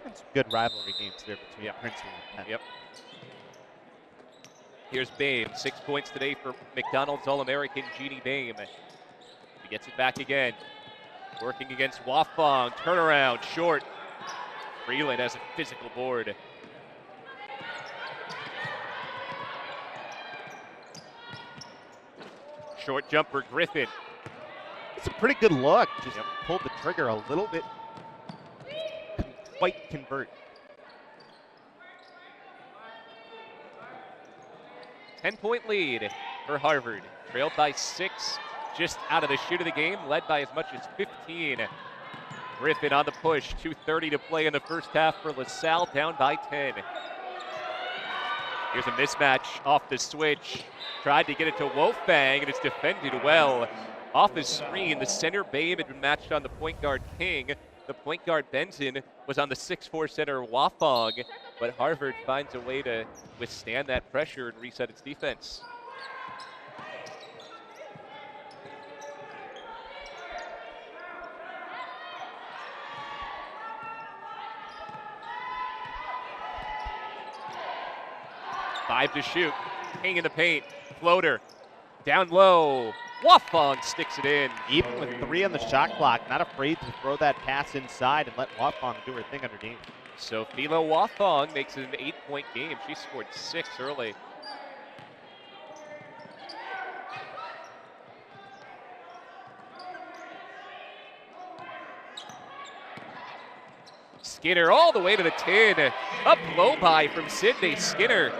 F: Some good rivalry games there between Princeton and Penn.
A: Yep. Here's Boehm, 6 points today for McDonald's All-American Jeannie Boehm. He gets it back again. Working against Wafong, turnaround, short. Freeland has a physical board. Short jumper, Griffin.
F: It's a pretty good look. Just pulled the trigger a little bit. Couldn't quite convert.
A: 10-point lead for Harvard. Trailed by 6, just out of the shoot of the game, led by as much as 15. Griffin on the push, 2:30 to play in the first half for LaSalle, down by 10. Here's a mismatch off the switch. Tried to get it to Wolfang, and it's defended well. Off the screen, the center Boehm had been matched on the point guard King. The point guard Benson was on the 6'4 center Wafong, but Harvard finds a way to withstand that pressure and reset its defense. Five to shoot. King in the paint. Floater. Down low. Wafong sticks it in.
F: Even with 3 on the shot clock, not afraid to throw that pass inside and let Wafong do her thing underneath.
A: So Philo Wafong makes it an 8-point game. She scored 6 early. Skinner all the way to the 10. Up low by from Sydney Skinner.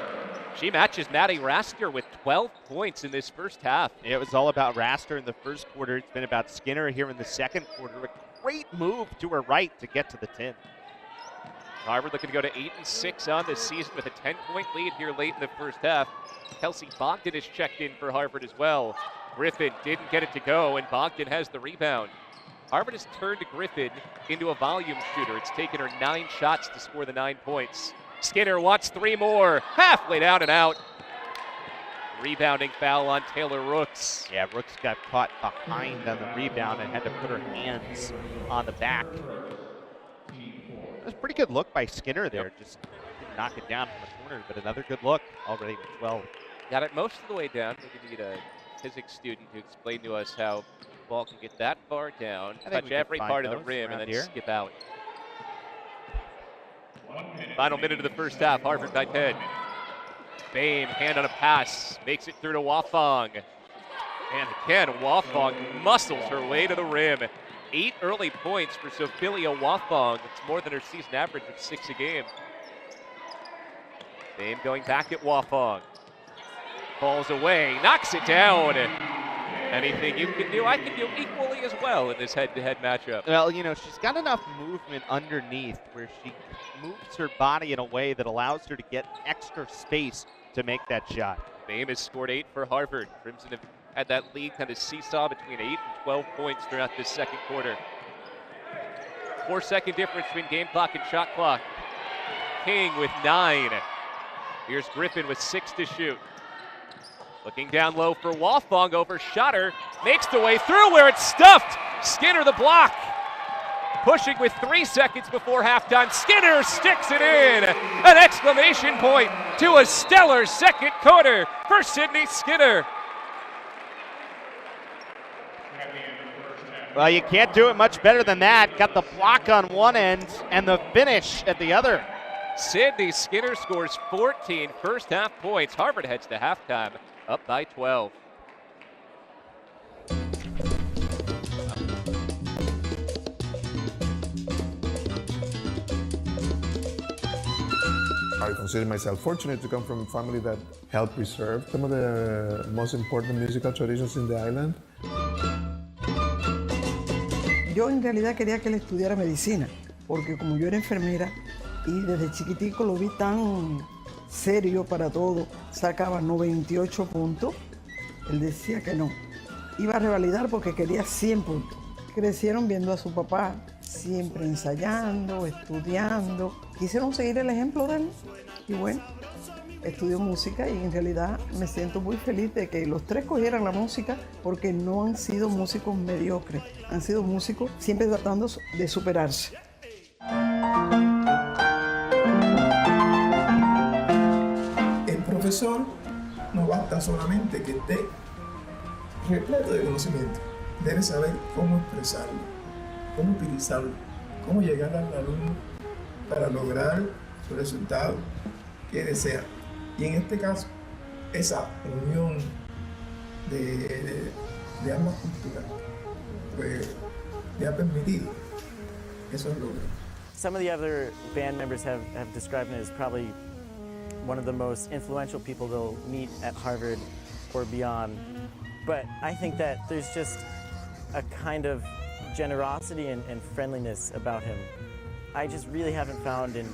A: She matches Maddie Rasker with 12 points in this first half.
F: It was all about Raster in the first quarter. It's been about Skinner here in the second quarter. A great move to her right to get to the 10.
A: Harvard looking to go to 8-6 on this season with a 10-point lead here late in the first half. Kelsey Bogdan is checked in for Harvard as well. Griffin didn't get it to go, and Bogdan has the rebound. Harvard has turned Griffin into a volume shooter. It's taken her 9 shots to score the 9 points. Skinner wants 3 more. Halfway down and out. Rebounding foul on Taylor Rooks.
F: Yeah, Rooks got caught behind on the rebound and had to put her hands on the back. It was a pretty good look by Skinner there. Just didn't knock it down from the corner, but another good look already with 12.
A: Got it most of the way down. We need a physics student to explain to us how the ball can get that far down, touch every part of the rim, and then skip out. Final minute of the first half, Harvard by 10. Boehm, hand on a pass, makes it through to Wafong. And again, Wafong muscles her way to the rim. 8 early points for Sophilia Wafong. It's more than her season average of 6 a game. Boehm going back at Wafong. Falls away, knocks it down. Anything you can do, I can do equally as well in this head-to-head matchup.
F: Well, you know, she's got enough movement underneath where she moves her body in a way that allows her to get extra space to make that shot.
A: Boehm has scored 8 for Harvard. Crimson have had that lead kind of seesaw between 8 and 12 points throughout this second quarter. 4-second difference between game clock and shot clock. King with 9. Here's Griffin with 6 to shoot. Looking down low for Wafong, overshot her, makes the way through where it's stuffed. Skinner the block. Pushing with 3 seconds before halftime. Skinner sticks it in. An exclamation point to a stellar second quarter for Sydney Skinner.
F: Well, you can't do it much better than that. Got the block on one end and the finish at the other.
A: Sydney Skinner scores 14 first half points. Harvard heads to halftime up by 12.
K: I consider myself fortunate to come from a family that helped preserve some of the most important musical traditions in the island.
L: Yo en realidad quería que él estudiara medicina, porque como yo era enfermera y desde chiquitico lo vi tan serio para todo, sacaba 98 puntos, él decía que no. Iba a revalidar porque quería 100 puntos. Crecieron viendo a su papá siempre ensayando, estudiando. Quisieron seguir el ejemplo de él y bueno, estudio música y en realidad me siento muy feliz de que los tres cogieran la música porque no han sido músicos mediocres, han sido músicos siempre tratando de superarse.
K: El profesor no basta solamente que esté repleto de conocimiento, debe saber cómo expresarlo, cómo utilizarlo, cómo llegar al alumno para lograr su resultado que desea. Y en este caso, esa unión de ambas culturas pues, le ha permitido esos logros.
M: Some of the other band members have described me as probably one of the most influential people they'll meet at Harvard or beyond. But I think that there's just a kind of generosity and friendliness about him I just really haven't found in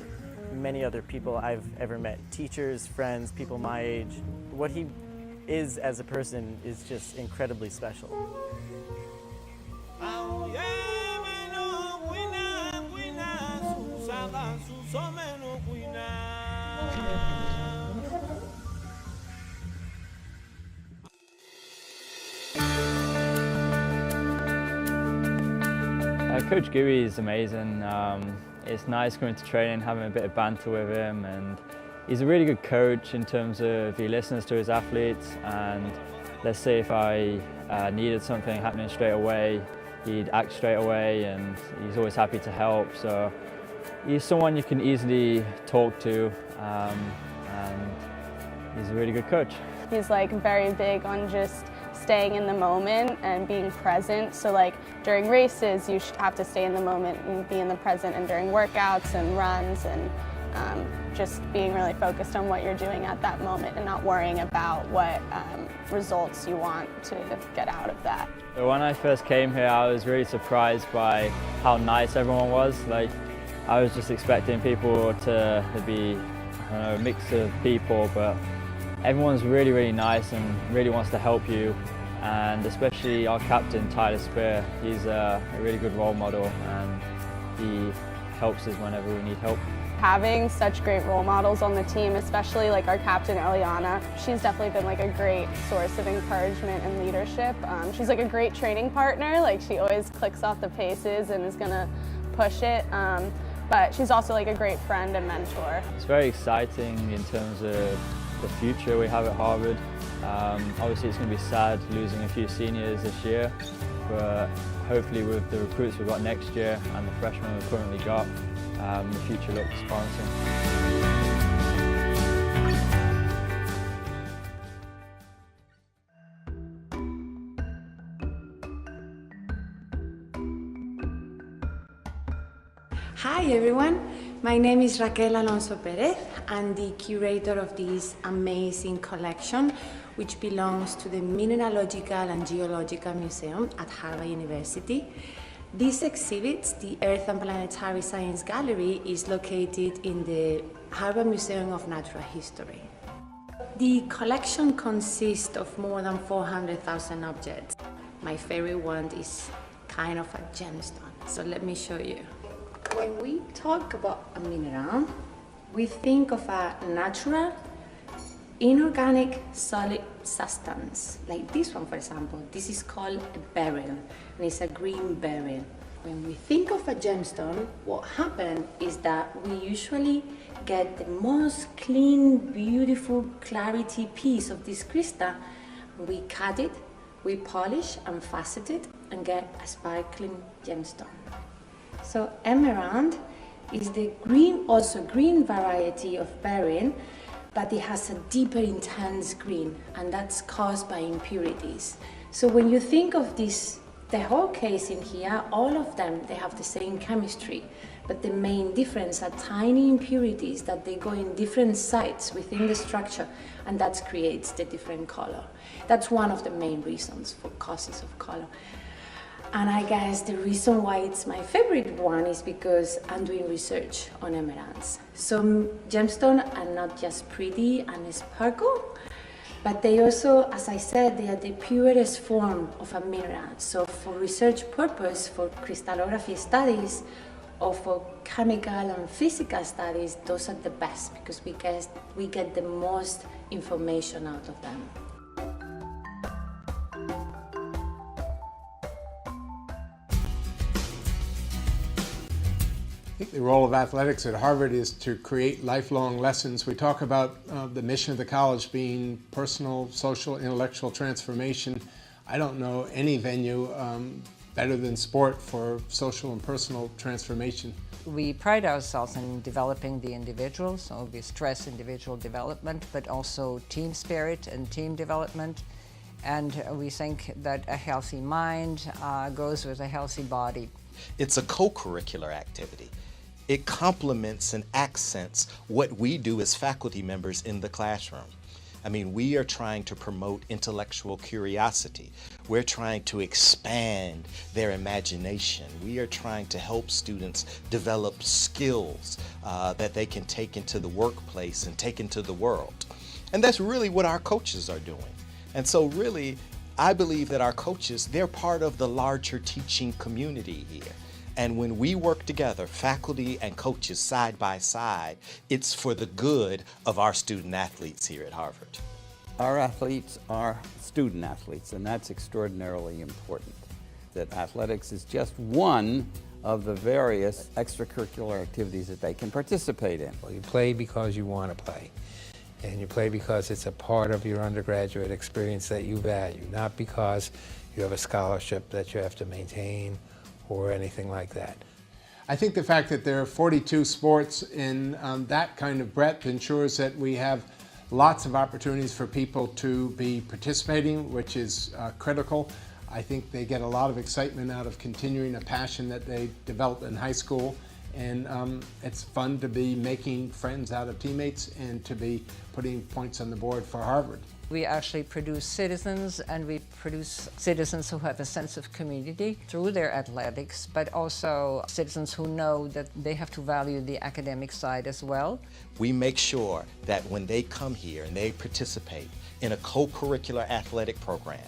M: many other people I've ever met. Teachers, friends, people my age. What he is as a person is just incredibly special.
N: Coach Gooey is amazing. It's nice coming to training, having a bit of banter with him, and he's a really good coach in terms of he listens to his athletes, and let's say if I needed something happening straight away, he'd act straight away, and he's always happy to help. So he's someone you can easily talk to, and he's a really good coach.
O: He's like very big on just staying in the moment and being present. So like during races, you have to stay in the moment and be in the present, and during workouts and runs, and just being really focused on what you're doing at that moment and not worrying about what results you want to get out of that.
N: So when I first came here, I was really surprised by how nice everyone was. Like, I was just expecting people to be, I don't know, a mix of people, but everyone's really, really nice and really wants to help you. And especially our captain, Tyler Spear, he's a really good role model, and he helps us whenever we need help.
O: Having such great role models on the team, especially like our captain Eliana, she's definitely been like a great source of encouragement and leadership. She's like a great training partner, like she always clicks off the paces and is gonna push it. But she's also like a great friend and mentor.
N: It's very exciting in terms of the future we have at Harvard. Obviously it's going to be sad losing a few seniors this year, but hopefully with the recruits we've got next year and the freshmen we've currently got, the future looks promising.
P: Hi everyone, my name is Raquel Alonso Perez. I'm the curator of this amazing collection, which belongs to the Mineralogical and Geological Museum at Harvard University. This exhibit, the Earth and Planetary Science Gallery, is located in the Harvard Museum of Natural History. The collection consists of more than 400,000 objects. My favorite one is kind of a gemstone, so let me show you. When we talk about a mineral, we think of a natural, inorganic, solid substance. Like this one, for example. This is called a beryl, and it's a green beryl. When we think of a gemstone, what happens is that we usually get the most clean, beautiful, clarity piece of this crystal. We cut it, we polish and facet it, and get a sparkling gemstone. So emerald is the green, also green variety of beryl, but it has a deeper, intense green, and that's caused by impurities. So when you think of this, the whole case in here, all of them, they have the same chemistry, but the main difference are tiny impurities that they go in different sites within the structure, and that creates the different color. That's one of the main reasons for causes of color. And I guess the reason why it's my favorite one is because I'm doing research on emeralds. So gemstones are not just pretty and sparkle, but they also, as I said, they are the purest form of a mineral. So for research purpose, for crystallography studies, or for chemical and physical studies, those are the best because we get the most information out of them.
Q: I think the role of athletics at Harvard is to create lifelong lessons. We talk about the mission of the college being personal, social, intellectual transformation. I don't know any venue better than sport for social and personal transformation.
R: We pride ourselves in developing the individual, so we stress individual development, but also team spirit and team development. And we think that a healthy mind goes with a healthy body.
S: It's a co-curricular activity. It complements and accents what we do as faculty members in the classroom. I mean, we are trying to promote intellectual curiosity. We're trying to expand their imagination. We are trying to help students develop skills that they can take into the workplace and take into the world. And that's really what our coaches are doing. And so really, I believe that our coaches, they're part of the larger teaching community here. And when we work together, faculty and coaches side by side, it's for the good of our student athletes here at Harvard.
T: Our athletes are student athletes, and that's extraordinarily important. That athletics is just one of the various extracurricular activities that they can participate in.
U: Well, you play because you want to play. And you play because it's a part of your undergraduate experience that you value, not because you have a scholarship that you have to maintain or anything like that.
Q: I think the fact that there are 42 sports in that kind of breadth ensures that we have lots of opportunities for people to be participating, which is critical. I think they get a lot of excitement out of continuing a passion that they developed in high school. And it's fun to be making friends out of teammates and to be putting points on the board for Harvard.
R: We actually produce citizens, and we produce citizens who have a sense of community through their athletics, but also citizens who know that they have to value the academic side as well.
S: We make sure that when they come here and they participate in a co-curricular athletic program,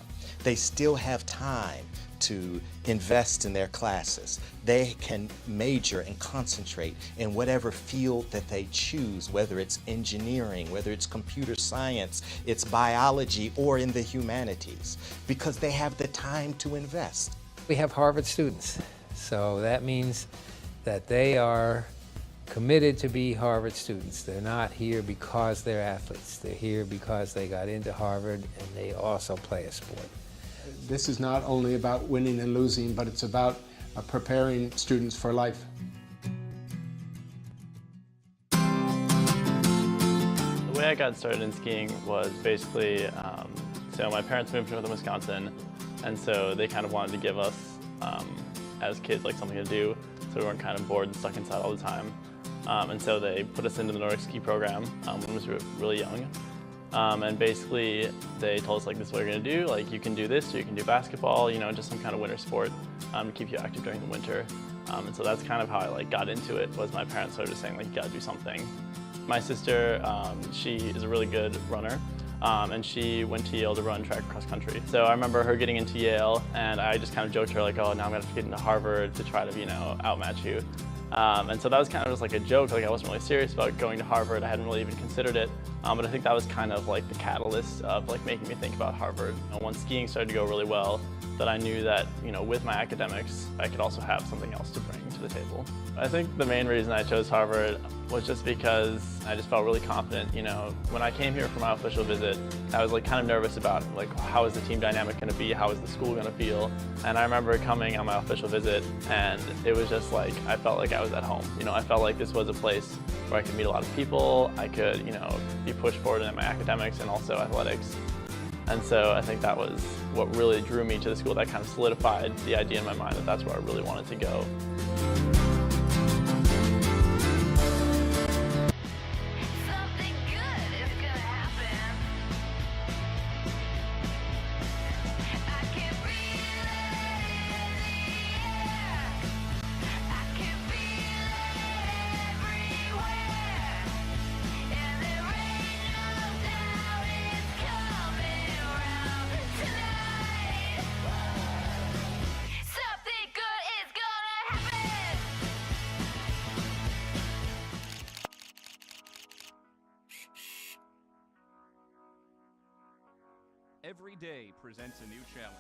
S: they still have time to invest in their classes. They can major and concentrate in whatever field that they choose, whether it's engineering, whether it's computer science, it's biology, or in the humanities, because they have the time to invest.
U: We have Harvard students, so that means that they are committed to be Harvard students. They're not here because they're athletes. They're here because they got into Harvard and they also play a sport.
Q: This is not only about winning and losing, but it's about preparing students for life.
V: The way I got started in skiing was basically, so my parents moved to northern Wisconsin, and so they kind of wanted to give us, as kids, like something to do, so we weren't kind of bored and stuck inside all the time. And so they put us into the Nordic ski program when we were really young. And basically they told us, like, this is what you're gonna do, like you can do this, or you can do basketball, you know, just some kind of winter sport to keep you active during the winter. And so that's kind of how I got into it, was my parents started saying, like, you gotta do something. My sister, she is a really good runner, and she went to Yale to run track cross country. So I remember her getting into Yale, and I just kind of joked to her, like, oh, now I'm gonna have to get into Harvard to try to, you know, outmatch you. And so that was kind of just like a joke, like I wasn't really serious about going to Harvard. I hadn't really even considered it, but I think that was kind of like the catalyst of like making me think about Harvard. And once skiing started to go really well, that I knew that, you know, with my academics, I could also have something else to bring to the table. I think the main reason I chose Harvard was just because I just felt really confident. You know, when I came here for my official visit, I was like kind of nervous about like, how is the team dynamic going to be? How is the school going to feel? And I remember coming on my official visit, and it was just like, I felt like I was at home. You know, I felt like this was a place where I could meet a lot of people. I could, you know, be pushed forward in my academics and also athletics. And so I think that was what really drew me to the school. That kind of solidified the idea in my mind that that's where I really wanted to go.
B: Every day presents a new challenge.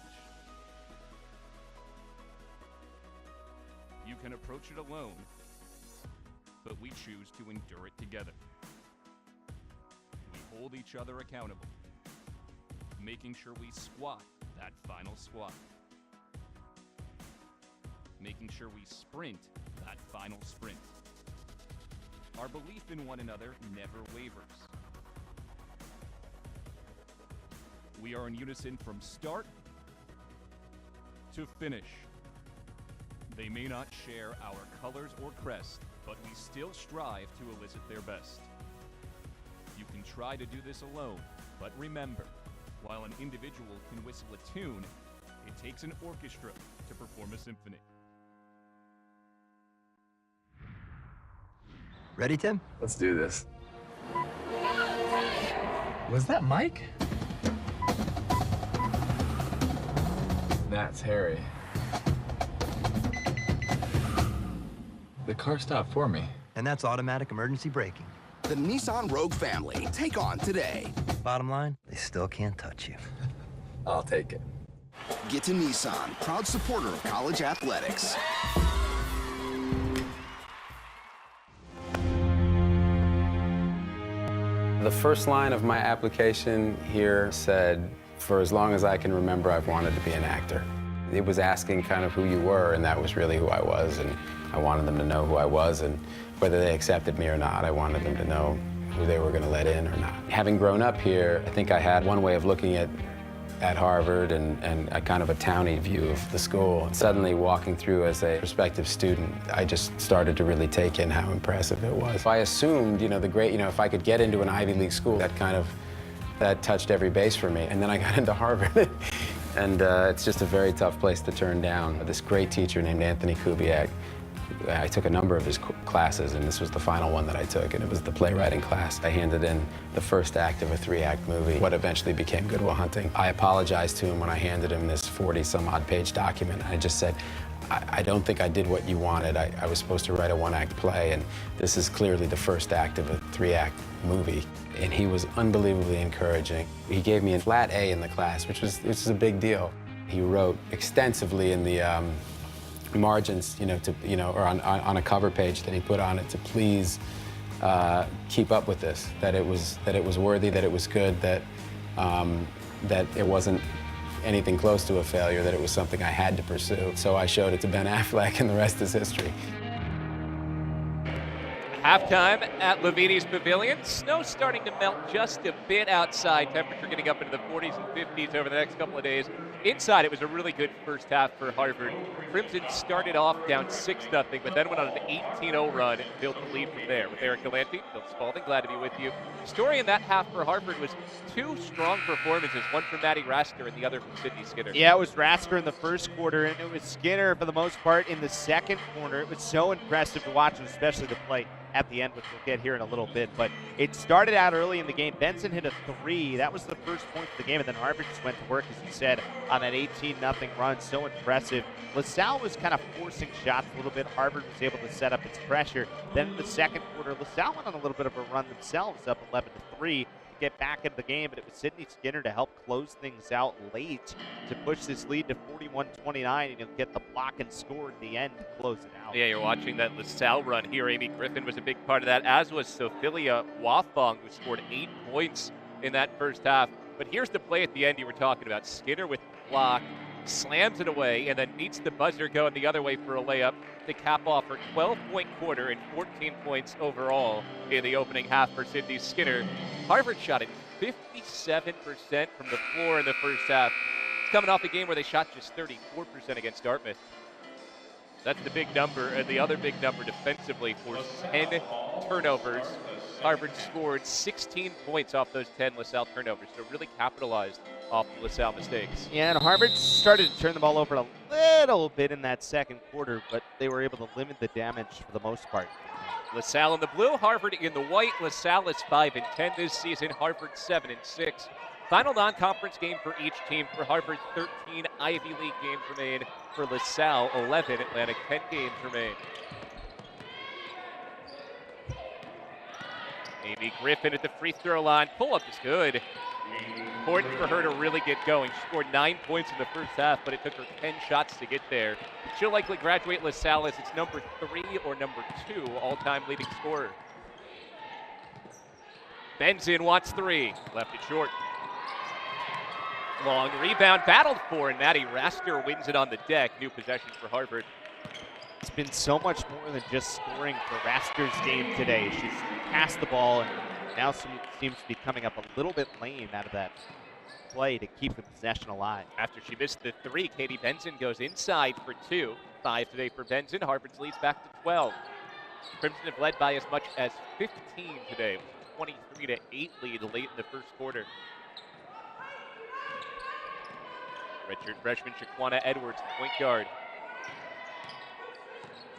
B: You can approach it alone, but we choose to endure it together. We hold each other accountable, making sure we squat that final squat, making sure we sprint that final sprint. Our belief in one another never wavers. We are in unison from start to finish. They may not share our colors or crest, but we still strive to elicit their best. You can try to do this alone, but remember, while an individual can whistle a tune, it takes an orchestra to perform a symphony.
D: Ready, Tim? Let's do this. Was that Mike? That's Harry. The car stopped for me. And that's automatic emergency braking.
W: The Nissan Rogue family. Take on today.
D: Bottom line, they still can't touch you. I'll take it.
W: Get to Nissan, proud supporter of college athletics.
X: The first line of my application here said, for as long as I can remember, I've wanted to be an actor. It was asking kind of who you were, and that was really who I was, and I wanted them to know who I was, and whether they accepted me or not, I wanted them to know who they were going to let in or not. Having grown up here, I think I had one way of looking at Harvard and a kind of a towny view of the school. And suddenly walking through as a prospective student, I just started to really take in how impressive it was. I assumed, if I could get into an Ivy League school, that touched every base for me. And then I got into Harvard. And it's just a very tough place to turn down. This great teacher named Anthony Kubiak, I took a number of his classes, and this was the final one that I took, and it was the playwriting class. I handed in the first act of a 3-act movie, what eventually became Good Will Hunting. I apologized to him when I handed him this 40-some-odd page document. I just said, I don't think I did what you wanted. I was supposed to write a 1-act play, and this is clearly the first act of a 3-act movie. And he was unbelievably encouraging. He gave me a flat A in the class, which was a big deal. He wrote extensively in the margins, or on a cover page that he put on it to please keep up with this. That it was worthy, that it was good, that it wasn't anything close to a failure, that it was something I had to pursue. So I showed it to Ben Affleck, and the rest is history.
A: Halftime at Levites Pavilion. Snow starting to melt just a bit outside. Temperature getting up into the 40s and 50s over the next couple of days. Inside, it was a really good first half for Harvard. Crimson started off down 6-0, but then went on an 18-0 run and built the lead from there. With Eric Galante, Phil Spalding, glad to be with you. Story in that half for Harvard was 2 strong performances, one from Maddie Raster and the other from Sydney Skinner.
F: Yeah, it was Raster in the first quarter, and it was Skinner for the most part in the second quarter. It was so impressive to watch, especially the play at the end, which we'll get here in a little bit. But it started out early in the game. Benson hit a 3. That was the first point of the game, and then Harvard just went to work, as you said, on that 18-0 run. So impressive. LaSalle was kind of forcing shots a little bit. Harvard was able to set up its pressure. Then in the second quarter, LaSalle went on a little bit of a run themselves, up 11-3. Get back into the game, but it was Sydney Skinner to help close things out late to push this lead to 41-29, and he'll get the block and score at the end to close it out.
A: Yeah, you're watching that LaSalle run here. Amy Griffin was a big part of that, as was Sophilia Wafong, who scored 8 points in that first half. But here's the play at the end you were talking about. Skinner with the block, slams it away, and then meets the buzzer going the other way for a layup to cap off her 12-point quarter and 14 points overall in the opening half for Sydney Skinner. Harvard shot at 57% from the floor in the first half. It's coming off a game where they shot just 34% against Dartmouth. That's the big number, and the other big number defensively for 10 turnovers. Harvard scored 16 points off those 10 LaSalle turnovers, so really capitalized off the LaSalle mistakes.
F: Yeah, and Harvard started to turn the ball over a little bit in that second quarter, but they were able to limit the damage for the most part.
A: LaSalle in the blue, Harvard in the white. LaSalle is 5-10 this season, Harvard 7-6. Final non-conference game for each team. For Harvard, 13 Ivy League games remain. For LaSalle, 11 Atlantic 10 games remain. Amy Griffin at the free throw line. Pull-up is good. Important for her to really get going. She scored 9 points in the first half, but it took her 10 shots to get there. She'll likely graduate LaSalle as its number 3 or number 2 all-time leading scorer. Benson wants 3. Left it short. Long rebound, battled for, and Maddie Raster wins it on the deck. New possession for Harvard.
F: It's been so much more than just scoring for Raster's game today. She's passed the ball and now seems to be coming up a little bit lame out of that play to keep the possession alive.
A: After she missed the 3, Katie Benson goes inside for 2. 5 today for Benson. Harvard's leads back to 12. Crimson have led by as much as 15 today. 23-8 lead late in the first quarter. Redshirt freshman Shaquana Edwards, point guard.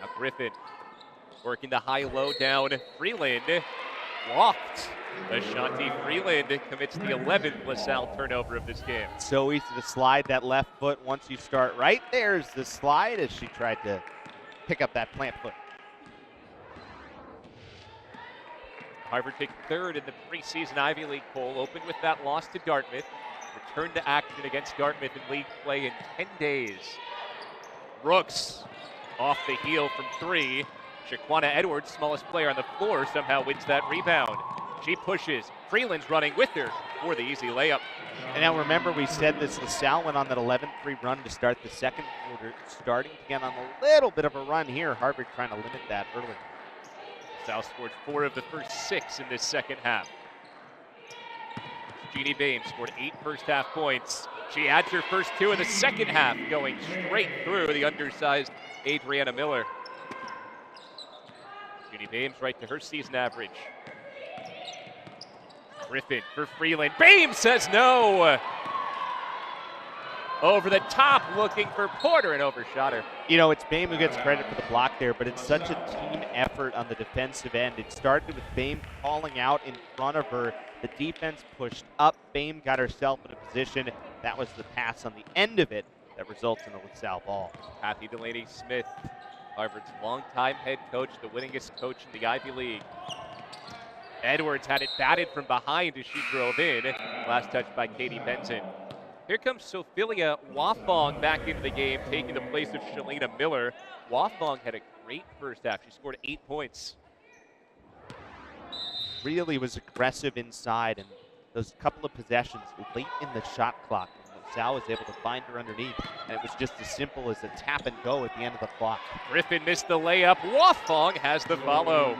A: Now Griffin working the high-low down. Freeland walked. Ashanti Freeland commits the 11th LaSalle turnover of this game.
F: So easy to slide that left foot once you start. Right there's the slide as she tried to pick up that plant foot.
A: Harvard takes 3rd in the preseason Ivy League poll. Opened with that loss to Dartmouth. Returned to action against Dartmouth in league play in 10 days. Brooks off the heel from 3. Shaquana Edwards, smallest player on the floor, somehow wins that rebound. She pushes. Freeland's running with her for the easy layup.
F: And now remember, we said this, LaSalle went on that 11-3 run to start the second quarter, starting to get on a little bit of a run here. Harvard trying to limit that early.
A: LaSalle scored 4 of the first 6 in this second half. Jeannie Bames scored 8 first-half points. She adds her first 2 in the second half, going straight through the undersized Adriana Miller. Jeannie Bames right to her season average. Griffin for Freeland. Bames says no! Over the top, looking for Porter, and overshot her.
F: You know, it's Bame who gets credit for the block there, but it's such a team effort on the defensive end. It started with Bame calling out in front of her. The defense pushed up. Bame got herself in a position. That was the pass on the end of it that results in a LaSalle ball.
A: Kathy Delaney-Smith, Harvard's longtime head coach, the winningest coach in the Ivy League. Edwards had it batted from behind as she drove in. Last touch by Katie Benson. Here comes Sophilia Wafong back into the game, taking the place of Shalina Miller. Wafong had a great first half. She scored 8 points.
F: Really was aggressive inside, and those couple of possessions late in the shot clock. LaSalle was able to find her underneath, and it was just as simple as a tap and go at the end of the clock.
A: Griffin missed the layup. Wafong has the follow.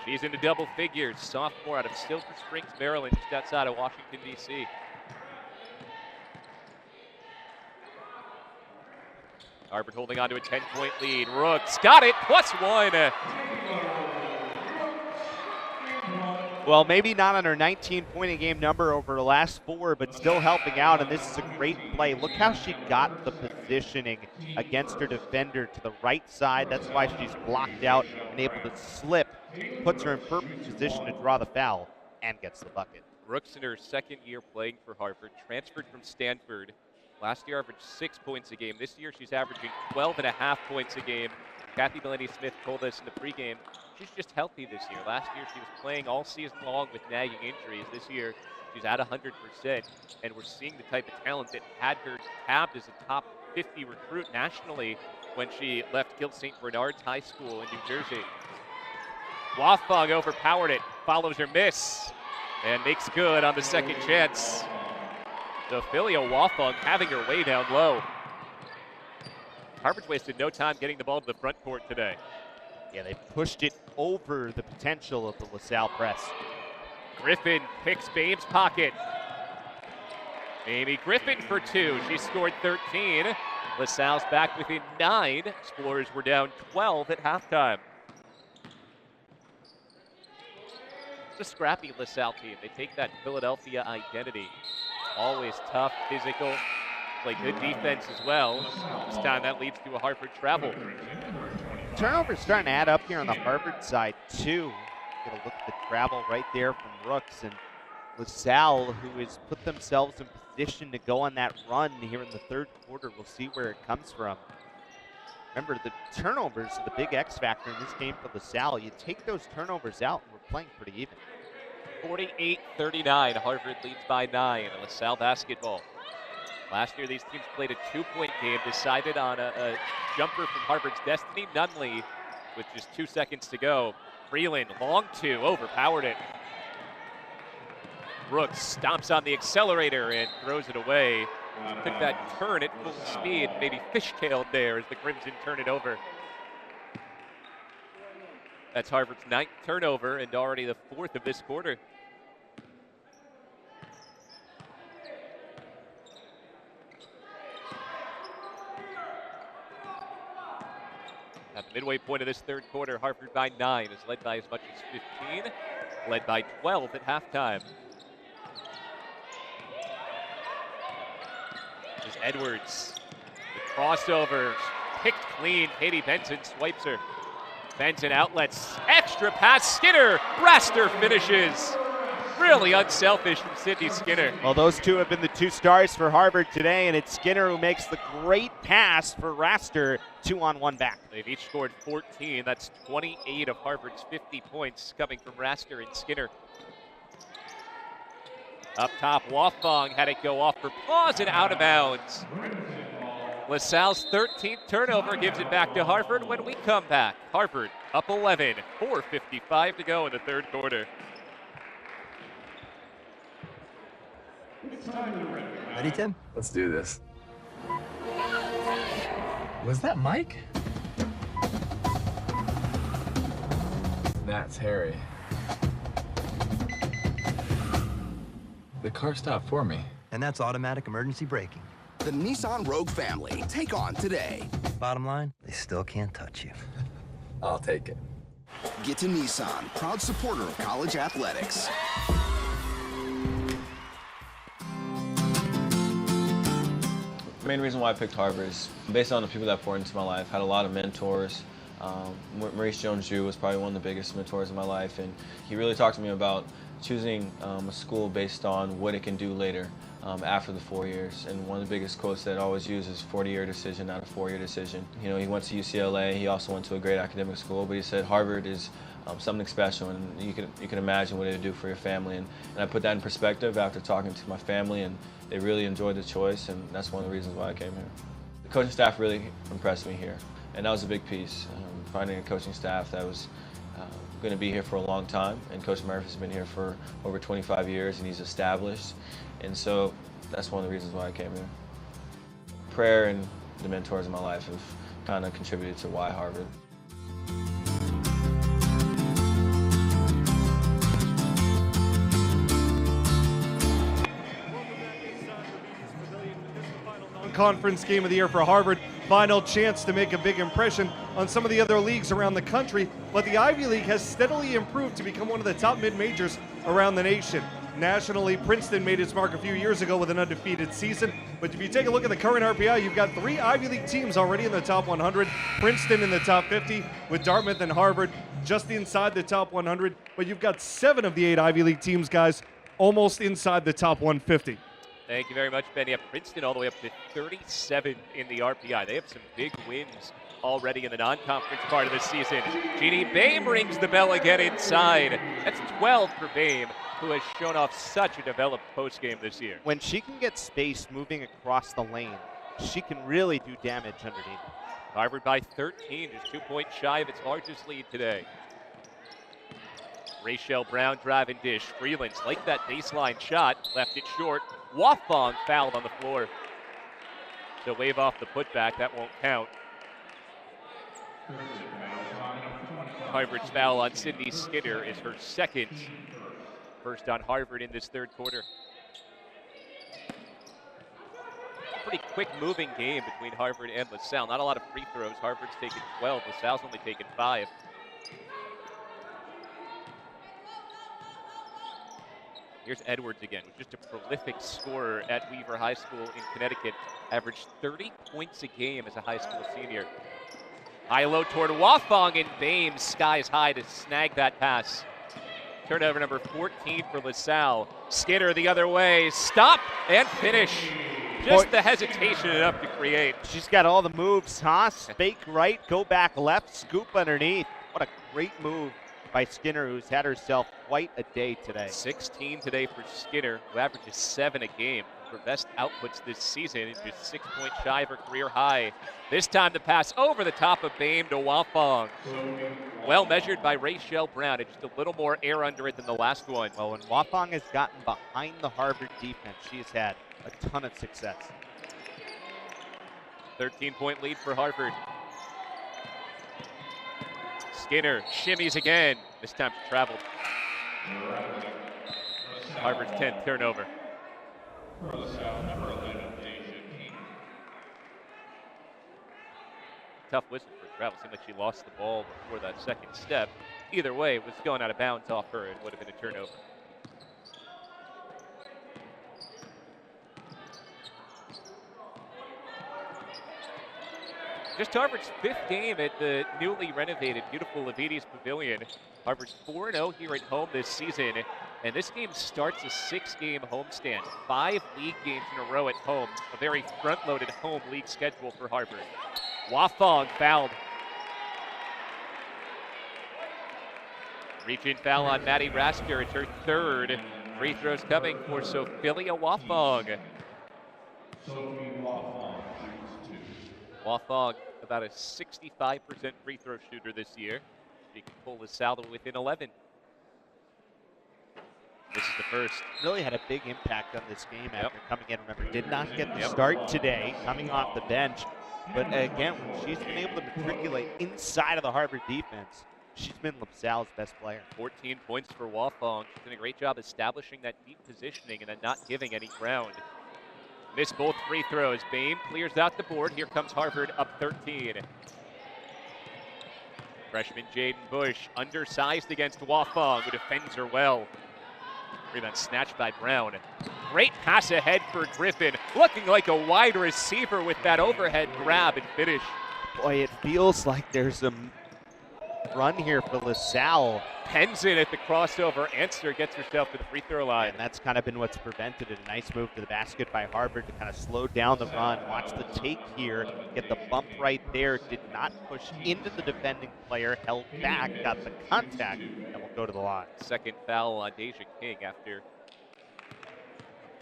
A: She's into double figures. Sophomore out of Silver Springs, Maryland, just outside of Washington, D.C. Harvard holding on to a 10-point lead. Rooks got it, +1.
F: Well, maybe not on her 19-point-a-game number over the last 4, but still helping out, and this is a great play. Look how she got the positioning against her defender to the right side. That's why she's blocked out and able to slip. Puts her in perfect position to draw the foul and gets the bucket.
A: Rooks in her second year playing for Harvard, transferred from Stanford. Last year averaged 6 points a game. This year she's averaging 12.5 points a game. Kathy Delaney-Smith told us in the pregame she's just healthy this year. Last year she was playing all season long with nagging injuries. This year she's at 100%, and we're seeing the type of talent that had her tabbed as a top 50 recruit nationally when she left Guild St. Bernard's High School in New Jersey. Wafong overpowered it, follows her miss, and makes good on the second chance. Ophelia Wafong having her way down low. Harvard's wasted no time getting the ball to the front court today.
F: Yeah, they pushed it over the potential of the LaSalle press.
A: Griffin picks Bame's pocket. Amy Griffin for 2. She scored 13. LaSalle's back within 9. Explorers were down 12 at halftime. It's a scrappy LaSalle team. They take that Philadelphia identity. Always tough, physical, play good defense as well. This time that leads to a Harvard travel.
F: Turnovers starting to add up here on the Harvard side too. Get a look at the travel right there from Rooks, and LaSalle, who has put themselves in position to go on that run here in the third quarter. We'll see where it comes from. Remember, the turnovers are the big X factor in this game for LaSalle. You take those turnovers out, and we're playing pretty even.
A: 48-39. Harvard leads by 9 in LaSalle basketball. Last year, these teams played a 2-point game decided on a jumper from Harvard's Destiny Nunley with just 2 seconds to go. Freeland, long two, overpowered it. Brooks stomps on the accelerator and throws it away. Took that turn at full speed, maybe fishtailed there as the Crimson turn it over. That's Harvard's 9th turnover and already the 4th of this quarter. At the midway point of this third quarter, Harvard by 9 is led by as much as 15, led by 12 at halftime. As Edwards, the crossover, picked clean. Katie Benson swipes her. Benson outlets, extra pass, Skinner, Raster finishes. Really unselfish from Sydney Skinner.
F: Well, those two have been the 2 stars for Harvard today, and it's Skinner who makes the great pass for Raster, 2-on-1 back.
A: They've each scored 14. That's 28 of Harvard's 50 points coming from Raster and Skinner. Up top, Wafong had it go off for pause and out of bounds. LaSalle's 13th turnover gives it back to Harvard when we come back. Harvard up 11, 4:55 to go in the third quarter.
D: Ready, Tim? Let's do this. Was that Mike? That's Harry. The car stopped for me.
C: And that's automatic emergency braking.
W: The Nissan Rogue family. Take on today.
C: Bottom line, they still can't touch you.
D: I'll take it.
W: Get to Nissan, proud supporter of college athletics.
E: The main reason why I picked Harvard is based on the people that poured into my life. Had a lot of mentors. Maurice Jones-Drew was probably one of the biggest mentors in my life, and he really talked to me about choosing a school based on what it can do later after the 4 years. And one of the biggest quotes that I always use is 40-year decision, not a 4-year decision. You know, he went to UCLA, he also went to a great academic school, but he said Harvard is something special, and you can imagine what it would do for your family. And I put that in perspective after talking to my family, and they really enjoyed the choice, and that's one of the reasons why I came here. The coaching staff really impressed me here, and that was a big piece. Finding a coaching staff that was going to be here for a long time, and Coach Murphy's been here for over 25 years, and he's established, and so that's one of the reasons why I came here. Prayer and the mentors in my life have kind of contributed to why Harvard.
G: Conference game of the year for Harvard. Final chance to make a big impression on some of the other leagues around the country, but the Ivy League has steadily improved to become one of the top mid-majors around the nation. Nationally, Princeton made its mark a few years ago with an undefeated season, but if you take a look at the current RPI, you've got 3 Ivy League teams already in the top 100, Princeton in the top 50, with Dartmouth and Harvard just inside the top 100, but you've got 7 of the 8 Ivy League teams, guys, almost inside the top 150.
A: Thank you very much, Ben. Yeah, Princeton all the way up to 37 in the RPI. They have some big wins already in the non-conference part of the season. Jeannie Boehm rings the bell again inside. That's 12 for Boehm, who has shown off such a developed postgame this year.
F: When she can get space moving across the lane, she can really do damage underneath.
A: Harvard by 13, just 2 points shy of its largest lead today. Rachel Brown drive and dish. Freeland's like that baseline shot, left it short. Wafong fouled on the floor. So wave off the putback, that won't count. Harvard's foul on Sydney Skinner is her second. First on Harvard in this third quarter. Pretty quick moving game between Harvard and LaSalle. Not a lot of free throws. Harvard's taken 12, LaSalle's only taken 5. Here's Edwards again, just a prolific scorer at Weaver High School in Connecticut. Averaged 30 points a game as a high school senior. High low toward Wafong, and Boehm skies high to snag that pass. Turnover number 14 for LaSalle. Skinner the other way, stop and finish. Just the hesitation enough to create.
F: She's got all the moves, huh? Fake right, go back left, scoop underneath. What a great move by Skinner, who's had herself quite a day today.
A: 16 today for Skinner, who averages 7 a game. Her best outputs this season, and just 6 points shy of her career high. This time the pass over the top of Bame to Wafong. Well measured by Rachel Brown. It's just a little more air under it than the last one.
F: Well, when Wafong has gotten behind the Harvard defense, she has had a ton of success.
A: 13-point lead for Harvard. Skinner shimmies again. This time she traveled. Harvard's 10th turnover. Tough whistle for travel. Seemed like she lost the ball before that second step. Either way, it was going out of bounds off her and would have been a turnover. Just Harvard's 5th game at the newly renovated, beautiful Levites Pavilion. Harvard's 4-0 here at home this season, and this game starts a 6-game homestand. 5 league games in a row at home, a very front-loaded home league schedule for Harvard. Wafong fouled. Reach-in foul on Maddie Rasker. It's her 3rd. Free throws coming for Sophia Wafong. Wafong, about a 65% free throw shooter this year. She can pull the Salle within 11. This is the first.
F: Really had a big impact on this game after coming in. Remember, did not get the start today, coming off the bench. But again, when she's been able to matriculate inside of the Harvard defense, she's been LaSalle's best player.
A: 14 points for Wafong. She's done a great job establishing that deep positioning and then not giving any ground. Missed both free throws. Bame clears out the board. Here comes Harvard up 13. Freshman Jaden Bush, undersized against Wafong, who defends her well. Rebound snatched by Brown. Great pass ahead for Griffin, looking like a wide receiver with that overhead grab and finish.
F: Boy, it feels like there's a run here for LaSalle.
A: Pens in at the crossover. Answer gets herself to the free throw line.
F: And that's kind of been what's prevented it. A nice move to the basket by Harvard to kind of slow down the run. Watch the take here. Get the bump right there. Did not push into the defending player. Held back. Got the contact. And will go to the line.
A: Second foul on Deja King after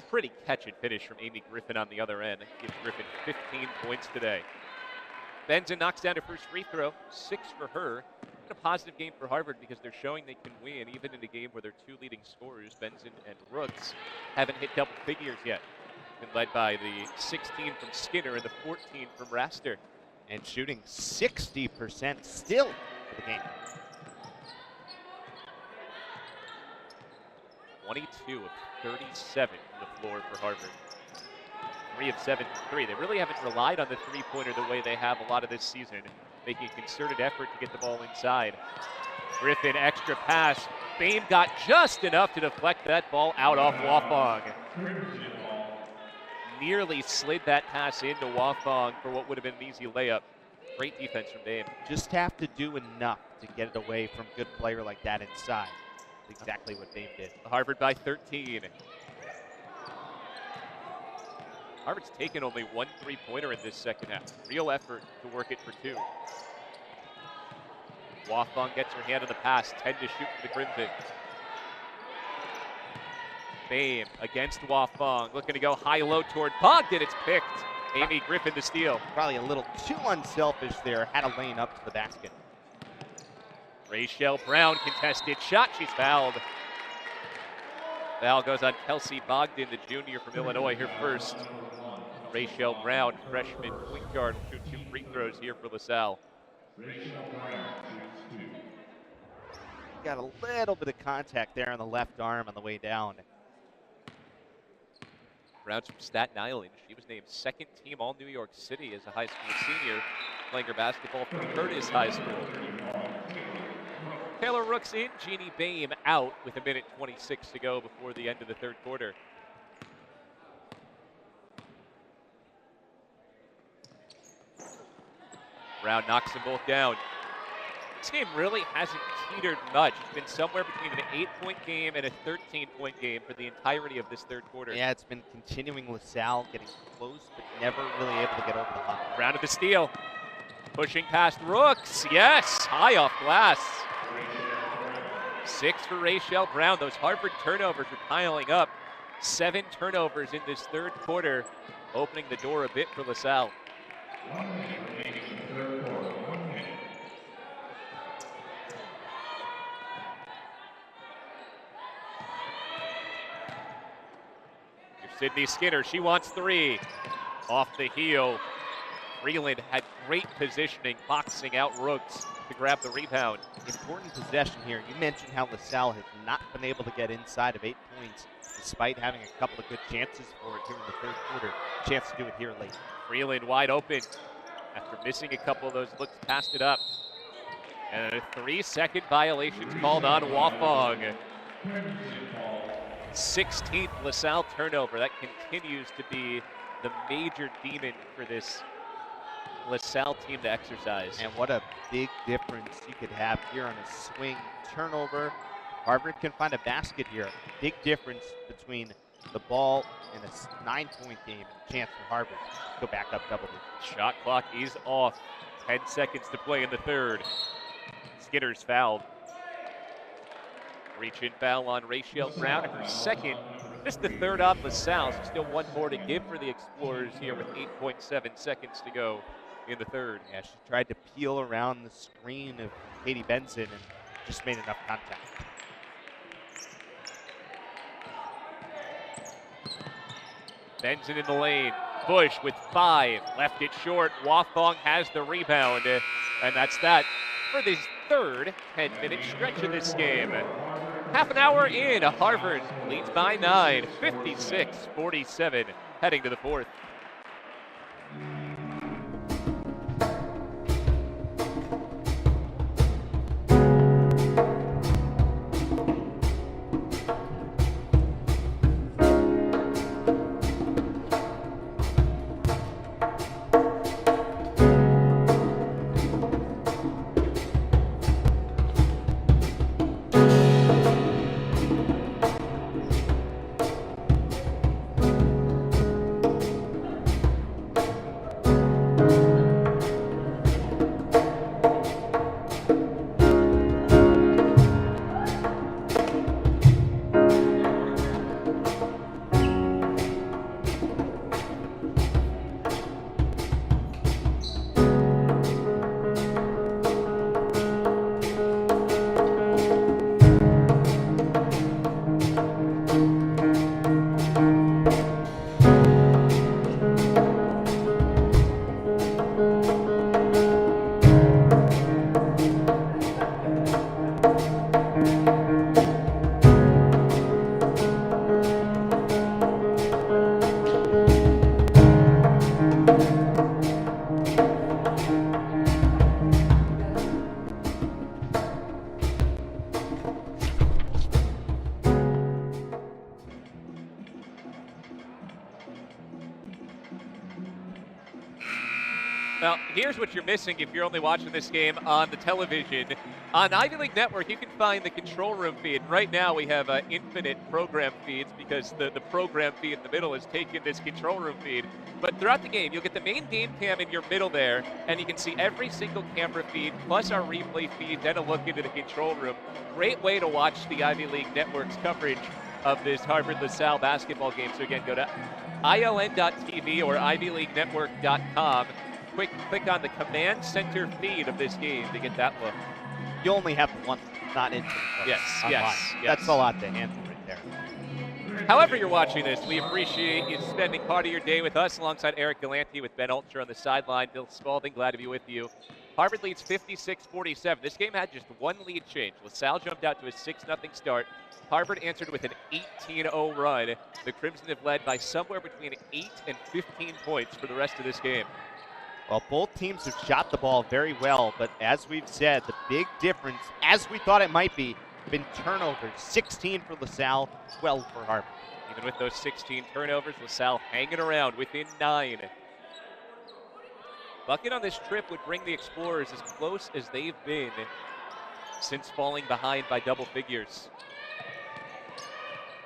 A: pretty catch and finish from Amy Griffin on the other end. Gives Griffin 15 points today. Benson knocks down her first free throw. 6 for her. A positive game for Harvard because they're showing they can win even in a game where their 2 leading scorers, Benson and Rooks, haven't hit double figures yet. Been led by the 16 from Skinner and the 14 from Raster.
F: And shooting 60% still for the game.
A: 22 of 37 from the floor for Harvard. 3 of 7 from 3. They really haven't relied on the three-pointer the way they have a lot of this season, making a concerted effort to get the ball inside. Griffin, extra pass. Bame got just enough to deflect that ball out off Wafong. Nearly slid that pass into Wafong for what would have been an easy layup. Great defense from Bame.
F: Just have to do enough to get it away from a good player like that inside. That's exactly what Bame did.
A: Harvard by 13. Harvard's taken only 1 3-pointer in this second half. Real effort to work it for 2. Wafong gets her hand on the pass. 10 to shoot for the Crimson. Bame against Wafong. Looking to go high-low toward Bogdan. It's picked. Amy Griffin the steal.
F: Probably a little too unselfish there. Had a lane up to the basket.
A: Rachel Brown contested shot. She's fouled. Foul goes on Kelsey Bogdan, the junior from Illinois, her first. Rachel Brown, freshman point guard, will shoot 2 free throws here for LaSalle.
F: Got a little bit of contact there on the left arm on the way down.
A: Brown's from Staten Island. She was named 2nd team All New York City as a high school senior, playing her basketball for Curtis High School. Taylor Rooks in, Jeannie Bame out with 1:26 to go before the end of the 3rd quarter. Brown knocks them both down. This game really hasn't teetered much. It's been somewhere between an 8-point game and a 13-point game for the entirety of this 3rd quarter.
F: Yeah, it's been continuing LaSalle getting close, but never really able to get over the hump.
A: Brown at the steal. Pushing past Rooks. Yes, high off glass. 6 for Rachel Brown. Those Harvard turnovers are piling up. 7 turnovers in this third quarter, opening the door a bit for LaSalle. Here's Sydney Skinner. She wants 3. Off the heel. Freeland had great positioning, boxing out Rooks to grab the rebound.
F: Important possession here. You mentioned how LaSalle has not been able to get inside of 8 points despite having a couple of good chances for it here in the third quarter. Chance to do it here late.
A: Freeland wide open after missing a couple of those looks, passed it up. And a 3-second violation called on Wafong. 16th LaSalle turnover. That continues to be the major demon for this LaSalle team to exercise.
F: And what a big difference you could have here on a swing turnover. Harvard can find a basket here. Big difference between the ball and a 9-point game and a chance for Harvard to go back up double digits.
A: Shot clock is off. 10 seconds to play in the third. Skinner's fouled. Reach-in foul on Rachel Brown, her second. Just the third on LaSalle, so still 1 more to give for the Explorers here with 8.7 seconds to go in the third.
F: Yeah, she tried to peel around the screen of Katie Benson and just made enough contact.
A: Benson in the lane. Bush with 5. Left it short. Wafong has the rebound. And that's that for this third 10-minute stretch of this game. Half an hour in, Harvard leads by 9, 56-47, heading to the fourth. Well, here's what you're missing if you're only watching this game on the television. On Ivy League Network, you can find the control room feed. Right now, we have infinite program feeds because the program feed in the middle is taking this control room feed. But throughout the game, you'll get the main game cam in your middle there, and you can see every single camera feed, plus our replay feed, then a look into the control room. Great way to watch the Ivy League Network's coverage of this Harvard-LaSalle basketball game. So again, go to iln.tv or ivyleaguenetwork.com. Click on the command center feed of this game to get that look.
F: You only have one, not infinite.
A: Yes.
F: That's a lot to handle right there.
A: However you're watching this, we appreciate you spending part of your day with us alongside Eric Galante with Ben Ultra on the sideline. Bill Spalding, glad to be with you. Harvard leads 56-47. This game had just one lead change. LaSalle jumped out to a 6-0 start. Harvard answered with an 18-0 run. The Crimson have led by somewhere between 8 and 15 points for the rest of this game.
F: Well, both teams have shot the ball very well, but as we've said, the big difference, as we thought it might be, been turnovers. 16 for LaSalle, 12 for Harvard.
A: Even with those 16 turnovers, LaSalle hanging around within 9. Bucket on this trip would bring the Explorers as close as they've been since falling behind by double figures.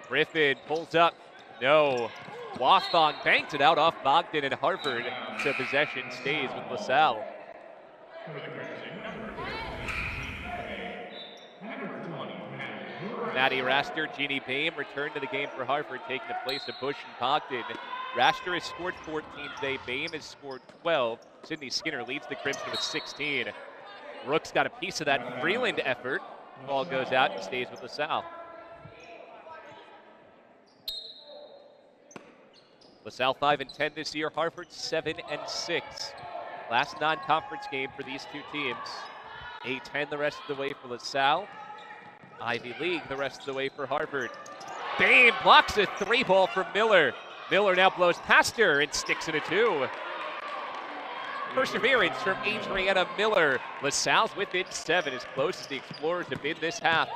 A: Griffin pulls up. No. Wafong banked it out off Bogdan, and Harvard, so possession stays with LaSalle. Maddie Raster, Jeannie Boehm returned to the game for Harvard, taking the place of Bush and Bogdan. Raster has scored 14 today. Boehm has scored 12. Sydney Skinner leads the Crimson with 16. Rooks got a piece of that Freeland effort. Ball goes out and stays with LaSalle. LaSalle 5-10 this year. Harvard 7-6. Last non-conference game for these two teams. A-10 the rest of the way for LaSalle. Ivy League the rest of the way for Harvard. Boehm blocks a 3-ball from Miller. Miller now blows past her and sticks in a 2. Perseverance from Adriana Miller. LaSalle's within 7, as close as the Explorers have been this half.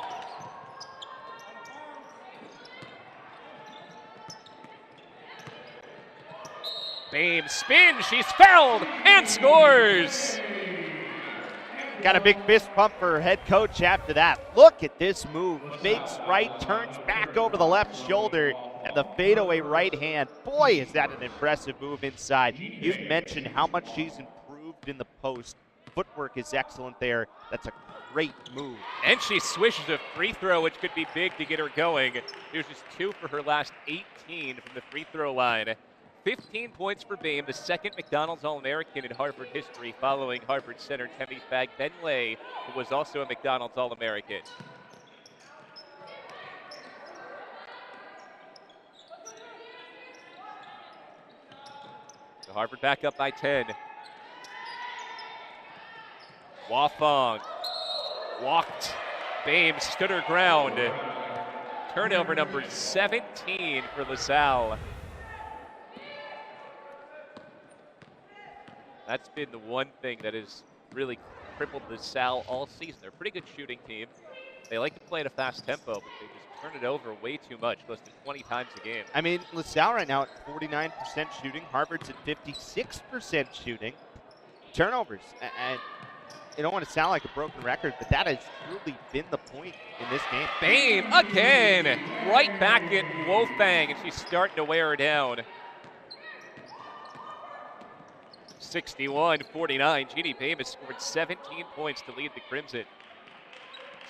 A: Boehm spins, she's fouled and scores!
F: Got a big fist pump for her head coach after that. Look at this move. Fakes right, turns back over the left shoulder, and the fadeaway right hand. Boy, is that an impressive move inside. You've mentioned how much she's improved in the post. Footwork is excellent there. That's a great move.
A: And she swishes a free throw, which could be big to get her going. There's just 2 for her last 18 from the free throw line. 15 points for Boehm, the second McDonald's All-American in Harvard history, following Harvard center Temi Fagbenle, who was also a McDonald's All-American. So Harvard back up by 10. Wafong walked. Boehm stood her ground. Turnover number 17 for LaSalle. That's been the one thing that has really crippled LaSalle all season. They're a pretty good shooting team. They like to play at a fast tempo, but they just turn it over way too much, close to 20 times a game.
F: I mean, LaSalle right now at 49% shooting. Harvard's at 56% shooting. Turnovers. And you don't want to sound like a broken record, but that has truly been the point in this game.
A: Boehm again, right back at Wolfang, and she's starting to wear her down. 61-49. Jeannie Boehm has scored 17 points to lead the Crimson.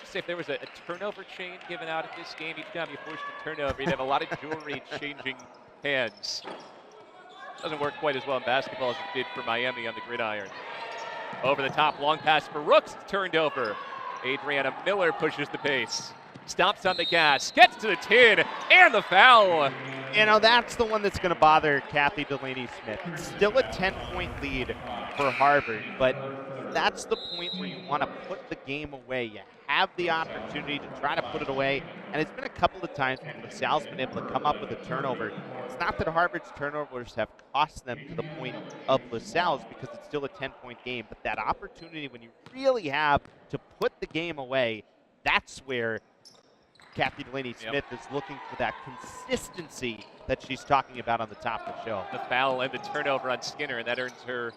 A: Just if there was a turnover chain given out at this game, each time you forced a turnover, you'd have a lot of jewelry changing hands. Doesn't work quite as well in basketball as it did for Miami on the gridiron. Over the top, long pass for Rooks, turned over. Adriana Miller pushes the pace. Stomps on the gas, gets to the tin, and the foul.
F: You know, that's the one that's going to bother Kathy Delaney-Smith. Still a 10-point lead for Harvard, but that's the point where you want to put the game away. You have the opportunity to try to put it away, and it's been a couple of times when LaSalle's been able to come up with a turnover. It's not that Harvard's turnovers have cost them to the point of LaSalle's, because it's still a 10-point game, but that opportunity when you really have to put the game away, that's where Kathy Delaney-Smith is looking for that consistency that she's talking about on the top of the show.
A: The foul and the turnover on Skinner, and that earns her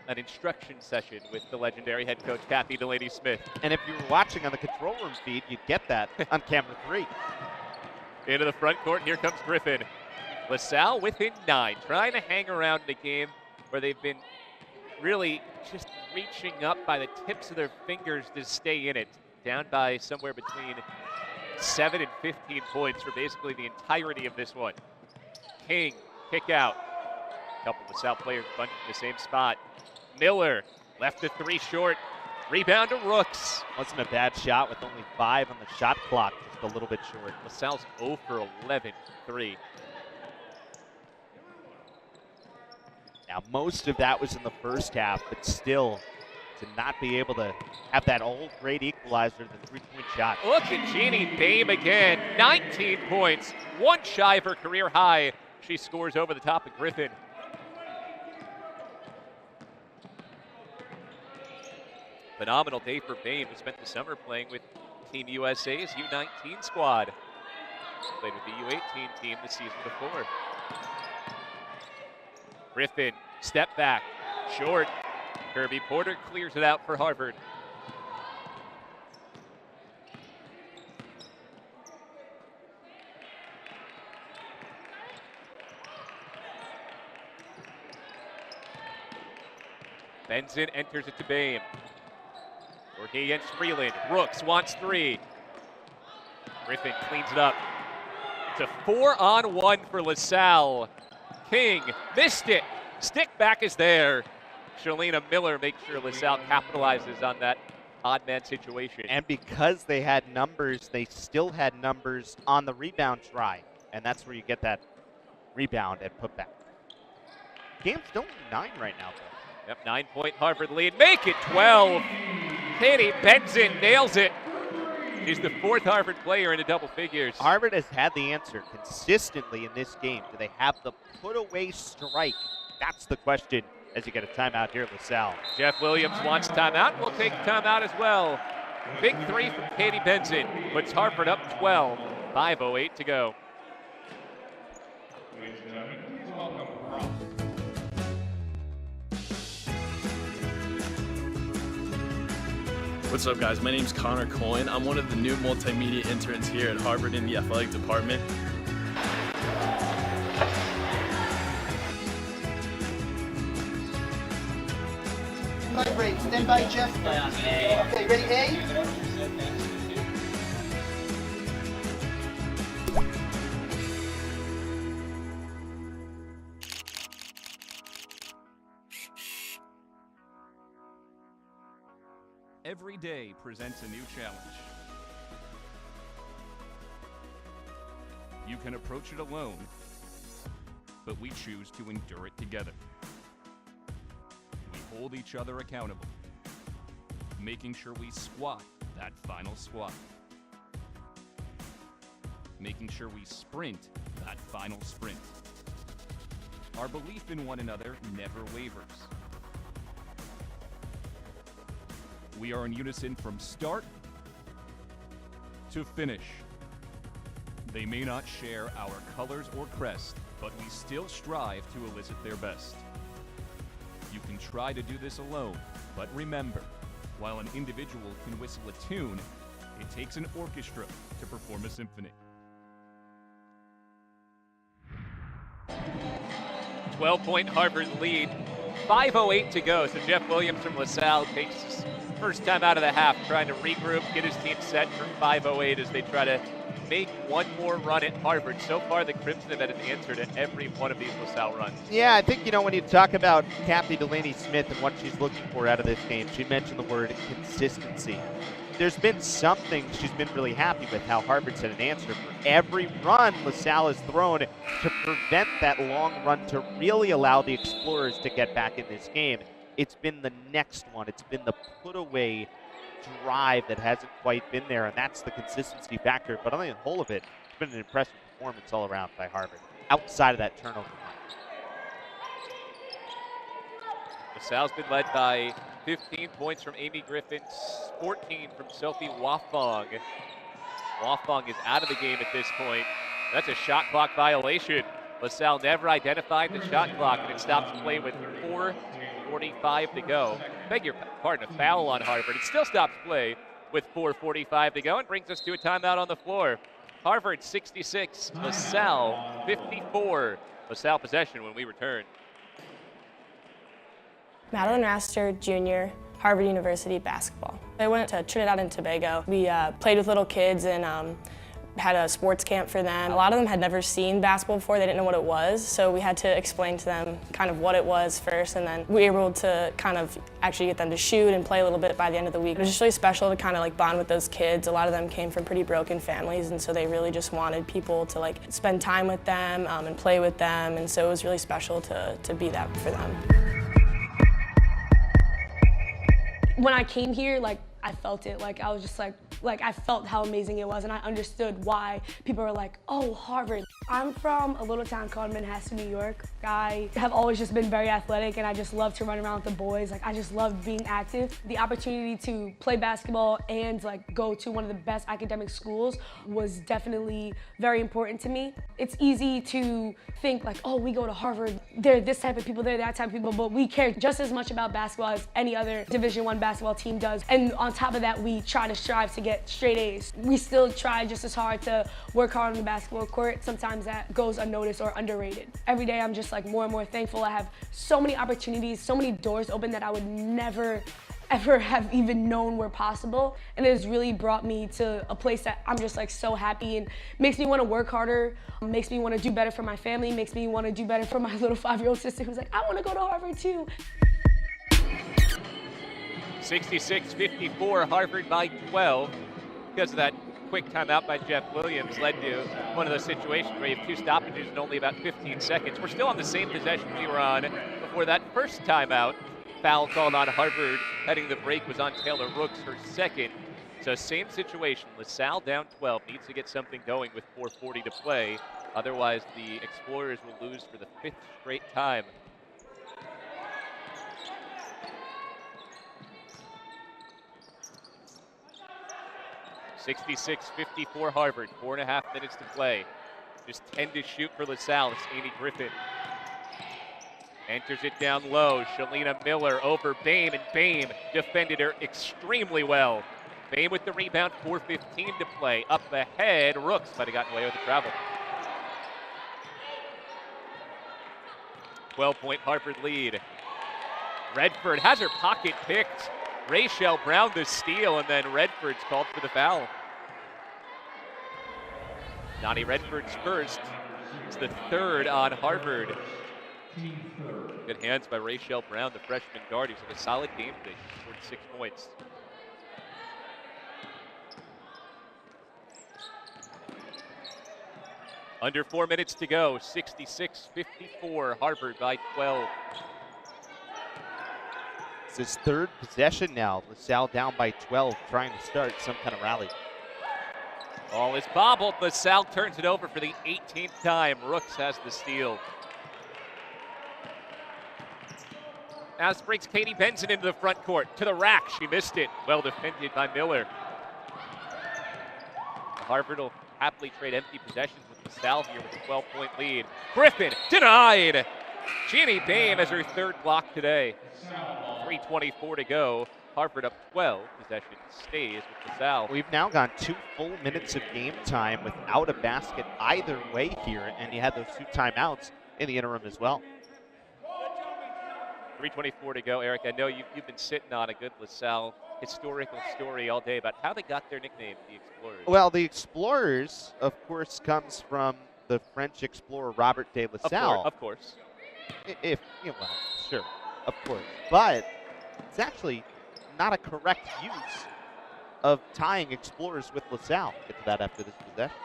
A: an instruction session with the legendary head coach Kathy Delaney-Smith.
F: And if you were watching on the control room feed, you'd get that on camera 3.
A: Into the front court, here comes Griffin. LaSalle within 9, trying to hang around in a game where they've been really just reaching up by the tips of their fingers to stay in it. Down by somewhere between 7 and 15 points for basically the entirety of this one. King, kick out. A couple of LaSalle players bunched in the same spot. Miller, left the 3 short. Rebound to Rooks.
F: Wasn't a bad shot with only 5 on the shot clock, just a little bit short.
A: LaSalle's 0 for 11 3.
F: Now, most of that was in the first half, but still, to not be able to have that old great equalizer, the 3-point shot.
A: Look at Jeannie Boehm again. 19 points, 1 shy of her career high. She scores over the top of Griffin. Phenomenal day for Boehm, who spent the summer playing with Team USA's U19 squad. Played with the U18 team the season before. Griffin, step back, short. Kirby Porter clears it out for Harvard. Benson enters it to Boehm. Working against Freeland. Rooks wants 3. Griffin cleans it up. It's a 4-on-1 for LaSalle. King missed it. Stick back is there. Shalina Miller makes sure LaSalle capitalizes on that odd man situation.
F: And because they had numbers, they still had numbers on the rebound try. And that's where you get that rebound and putback. Game's still 9 right now, though.
A: Yep, 9-point Harvard lead. Make it 12. Katie Benson nails it. She's the 4th Harvard player into double figures.
F: Harvard has had the answer consistently in this game. Do they have the put-away strike? That's the question as you get a timeout here at LaSalle.
A: Jeff Williams wants timeout. We'll take timeout as well. Big 3 from Katie Benson puts Harvard up 12. 5:08 to go.
H: What's up, guys? My name's Connor Coyne. I'm one of the new multimedia interns here at Harvard in the athletic department.
I: Break. Stand by, Jeff. Okay, ready, A?
B: Every day presents a new challenge. You can approach it alone, but we choose to endure it together. We hold each other accountable, making sure we squat that final squat, making sure we sprint that final sprint. Our belief in one another never wavers. We are in unison from start to finish. They may not share our colors or crest, but we still strive to elicit their best. You can try to do this alone, but remember, while an individual can whistle a tune, it takes an orchestra to perform a symphony.
A: 12-point Harvard lead. 5:08 to go. So Jeff Williams from LaSalle takes his first time out of the half, trying to regroup, get his team set for 5:08 as they try to make one more run at Harvard. So far, the Crimson have had an answer to every one of these LaSalle runs.
F: Yeah, I think, when you talk about Kathy Delaney-Smith and what she's looking for out of this game, she mentioned the word consistency. There's been something she's been really happy with, how Harvard's had an answer for every run LaSalle has thrown to prevent that long run to really allow the Explorers to get back in this game. It's been the next one. It's been the put-away drive that hasn't quite been there, and that's the consistency factor. But on the whole of it, it's been an impressive performance all around by Harvard, outside of that turnover.
A: LaSalle's been led by 15 points from Amy Griffin, 14 from Sophie Wafong. Wafong is out of the game at this point. That's a shot clock violation. LaSalle never identified the shot clock, and it stops play with 4:45 to go. Beg your pardon, a foul on Harvard. It still stops play with 4:45 to go and brings us to a timeout on the floor. Harvard 66, LaSalle 54. LaSalle possession when we return.
J: Madeline Raster, Jr., Harvard University basketball. I went to Trinidad and Tobago. We played with little kids and had a sports camp for them. A lot of them had never seen basketball before. They didn't know what it was, so we had to explain to them kind of what it was first, and then we were able to kind of actually get them to shoot and play a little bit by the end of the week. It was just really special to kind of like bond with those kids. A lot of them came from pretty broken families, and so they really just wanted people to like spend time with them and play with them, and so it was really special to be that for them.
L: When I came here, I felt it. I was just I felt how amazing it was, and I understood why people were like, oh, Harvard. I'm from a little town called Manhasset, New York. I have always just been very athletic, and I just love to run around with the boys. I just love being active. The opportunity to play basketball and go to one of the best academic schools was definitely very important to me. It's easy to think oh, we go to Harvard, they're this type of people, they're that type of people, but we care just as much about basketball as any other Division I basketball team does. And on top of that, we try to strive to get straight A's. We still try just as hard to work hard on the basketball court. Sometimes that goes unnoticed or underrated. Every day I'm just more and more thankful. I have so many opportunities, so many doors open that I would never ever have even known were possible. And it has really brought me to a place that I'm just like so happy, and makes me want to work harder, makes me want to do better for my family, makes me want to do better for my little 5-year-old sister who's like, I want to go to Harvard too.
A: 66-54, Harvard by 12. Because of that quick timeout by Jeff Williams led to one of those situations where you have 2 stoppages in only about 15 seconds. We're still on the same possession we were on before that first timeout. Foul called on Harvard heading the break was on Taylor Rooks, her second. So same situation. LaSalle down 12, needs to get something going with 4:40 to play. Otherwise, the Explorers will lose for the 5th straight time. (66-54) Harvard, 4.5 minutes to play. Just 10 to shoot for LaSalle. It's Amy Griffin. Enters it down low. Shalina Miller over Boehm, and Boehm defended her extremely well. Boehm with the rebound, 4:15 to play. Up ahead, Rooks might have gotten away with the travel. 12-point Harvard lead. Redford has her pocket picked. Rachel Brown the steal, and then Redford's called for the foul. Donnie Redford's first. It's the 3rd on Harvard. Good hands by Rachel Brown, the freshman guard, who's had a solid game today. She scored 6 points. Under 4 minutes to go, 66-54, Harvard by 12.
F: It's his 3rd possession now. LaSalle down by 12, trying to start some kind of rally.
A: Ball is bobbled. LaSalle turns it over for the 18th time. Rooks has the steal. As brings Katie Benson into the front court. To the rack. She missed it. Well defended by Miller. Harvard will happily trade empty possessions with LaSalle here with a 12-point lead. Griffin denied. Jeannie Boehm has her 3rd block today. 3:24 to go. Harvard up 12. Possession stays with LaSalle.
F: We've now gone 2 full minutes of game time without a basket either way here, and you had those 2 timeouts in the interim as well.
A: 3:24 to go. Eric, I know you've been sitting on a good LaSalle historical story all day about how they got their nickname, the Explorers.
F: Well, the Explorers, of course, comes from the French explorer Robert de LaSalle.
A: Of course.
F: If, well, sure, of course. But it's actually not a correct use of tying Explorers with LaSalle. Get to that after this possession.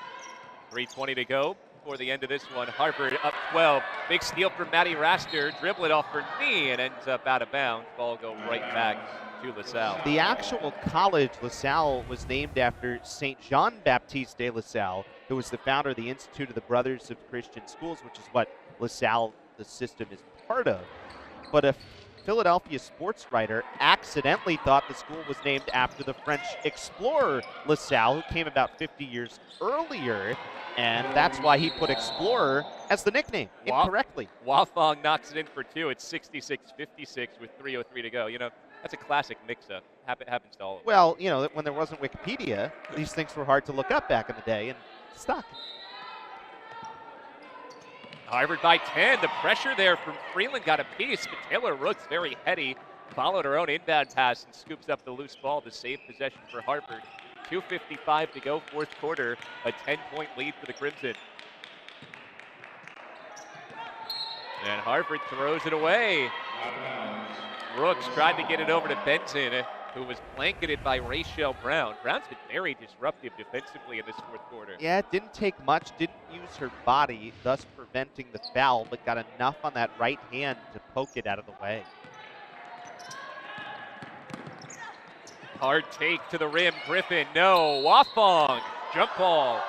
A: 3:20 to go before the end of this one. Harvard up 12. Big steal from Maddie Raster. Dribble it off her knee and ends up out of bounds. Ball go right back to LaSalle.
F: The actual college, LaSalle, was named after St. Jean-Baptiste de LaSalle, who was the founder of the Institute of the Brothers of Christian Schools, which is what LaSalle, the system, is part of. But a Philadelphia sports writer accidentally thought the school was named after the French explorer LaSalle, who came about 50 years earlier, and that's why he put Explorer as the nickname incorrectly.
A: Wafong knocks it in for 2. It's 66-56 with 3:03 to go. You know, that's a classic mix-up. Happens to all of us.
F: Well, you know, when there wasn't Wikipedia, these things were hard to look up back in the day, and stuck.
A: Harvard by 10. The pressure there from Freeland got a piece, but Taylor Rooks, very heady, followed her own inbound pass and scoops up the loose ball to save possession for Harvard. 2:55 to go, 4th quarter, a 10-point lead for the Crimson. And Harvard throws it away. Rooks tried to get it over to Benson, who was blanketed by Rachel Brown. Brown's been very disruptive defensively in this 4th quarter.
F: Yeah, it didn't take much, didn't use her body, thus preventing the foul, but got enough on that right hand to poke it out of the way.
A: Hard take to the rim. Griffin, no. Wafong, jump ball.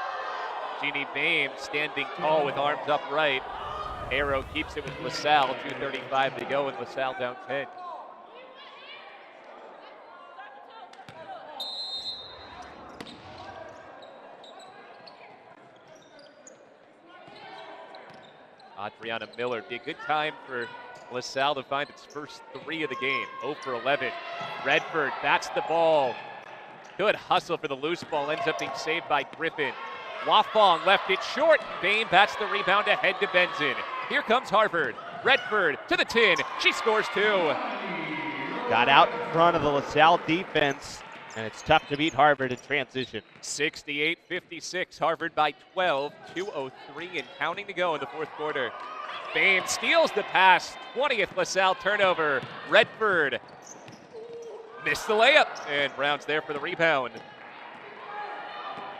A: Jeannie Boehm standing tall with arms upright. Arrow keeps it with LaSalle. 2:35 to go, and LaSalle down 10. Adriana Miller, be a good time for LaSalle to find its first 3 of the game. 0 for 11. Redford bats the ball. Good hustle for the loose ball. Ends up being saved by Griffin. Wafong left it short. Boehm bats the rebound ahead to Benson. Here comes Harvard. Redford to the tin. She scores 2.
F: got out in front of the LaSalle defense, and it's tough to beat Harvard in transition.
A: 68-56, Harvard by 12, 2:03 and counting to go in the fourth quarter. Boehm steals the pass, 20th LaSalle turnover. Redford missed the layup, and Brown's there for the rebound.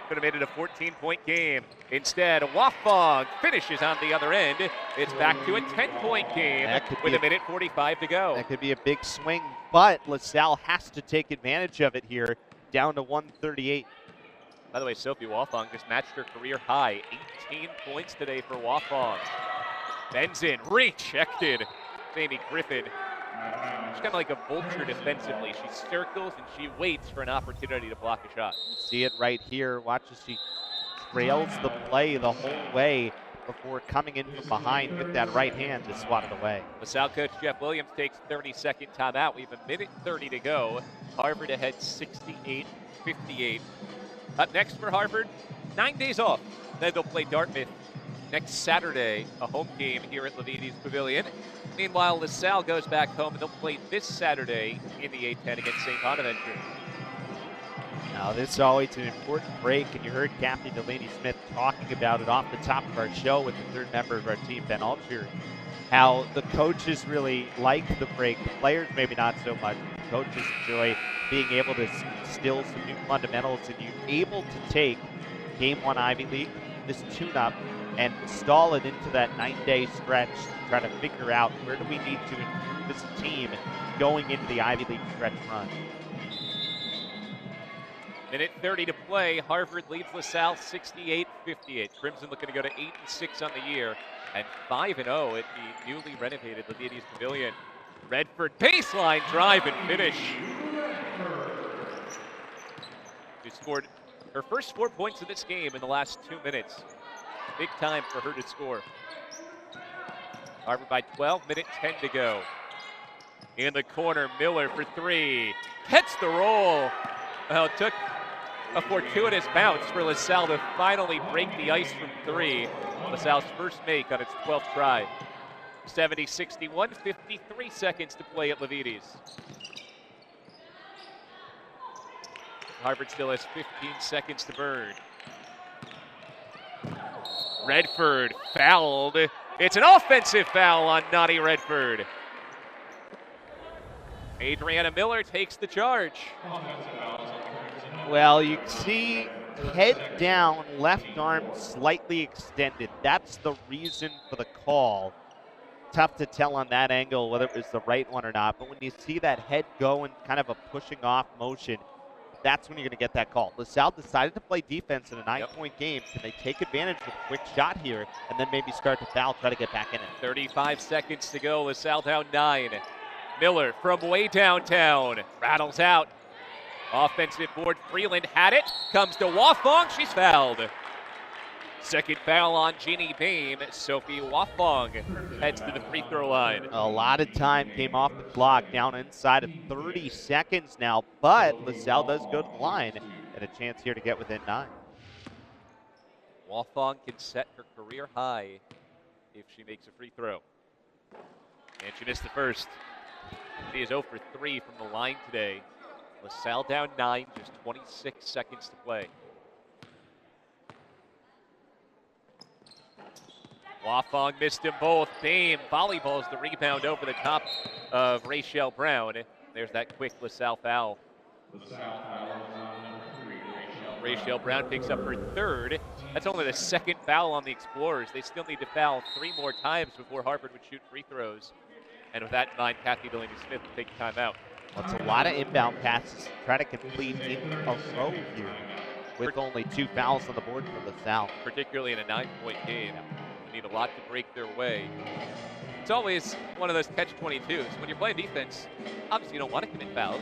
A: Could have made it a 14-point game. Instead, Wafong finishes on the other end. It's back to a 10-point game with a minute 45 to go.
F: That could be a big swing, but LaSalle has to take advantage of it here, down to 138.
A: By the way, Sophie Wafong just matched her career high. 18 points today for Wafong. Bends in, rejected. Amy Griffin. She's kind of like a vulture defensively. She circles and she waits for an opportunity to block a shot.
F: See it right here. Watch as she trails the play the whole way before coming in from behind with that right hand to swat it away.
A: LaSalle coach Jeff Williams takes 30-second timeout. We have a minute 30 to go. Harvard ahead 68-58. Up next for Harvard, 9 days off. Then they'll play Dartmouth next Saturday, a home game here at Levites Pavilion. Meanwhile, LaSalle goes back home and they'll play this Saturday in the A-10 against St. Bonaventure.
F: Now, this is always an important break, and you heard Kathy Delaney-Smith talking about it off the top of our show with the third member of our team, Ben Altscher, how the coaches really like the break. The players maybe not so much. The coaches enjoy being able to instill some new fundamentals, and you're able to take Game 1 Ivy League, this tune-up, and install it into that 9-day stretch to try to figure out where do we need to improve as a team going into the Ivy League stretch run.
A: Minute 30 to play. Harvard leads LaSalle 68-58. Crimson looking to go to 8-6 on the year and 5-0 at the newly renovated Levites Pavilion. Redford baseline drive and finish. She scored her first 4 points of this game in the last 2 minutes. Big time for her to score. Harvard by 12, minute 10 to go. In the corner, Miller for three. Gets the roll. Well, it took a fortuitous bounce for LaSalle to finally break the ice from three. LaSalle's first make on its 12th try. 70-61, 53 seconds to play at Levites. Harvard still has 15 seconds to burn. Redford fouled. It's an offensive foul on Nani Redford. Adriana Miller takes the charge.
F: Well, you see head down, left arm slightly extended. That's the reason for the call. Tough to tell on that angle whether it was the right one or not, but when you see that head go in kind of a pushing off motion, that's when you're going to get that call. LaSalle decided to play defense in a 9-point game. Can they take advantage with a quick shot here and then maybe start to foul, try to get back in it?
A: 35 seconds to go. LaSalle down 9. Miller from way downtown. Rattles out. Offensive board. Freeland had it. Comes to Wafong. She's fouled. Second foul on Jeannie Boehm. Sophie Wafong heads to the free throw line.
F: A lot of time came off the clock, down inside of 30 seconds now, but LaSalle does go to the line and a chance here to get within 9.
A: Wafong can set her career high if she makes a free throw. And she missed the first. She is 0 for 3 from the line today. LaSalle down 9, just 26 seconds to play. Wafong missed them both. Boehm volleyballs the rebound over the top of Rachel Brown. There's that quick LaSalle foul. Rachel Brown picks up her third. That's only the second foul on the Explorers. They still need to foul 3 more times before Harvard would shoot free throws. And with that in mind, Kathy Delaney-Smith will take a timeout.
F: Well, it's a lot of inbound passes to try to complete in a row here with only 2 fouls on the board for LaSalle.
A: Particularly in a 9-point game. You need a lot to break their way. It's always one of those catch-22s. When you're playing defense, obviously you don't want to commit fouls.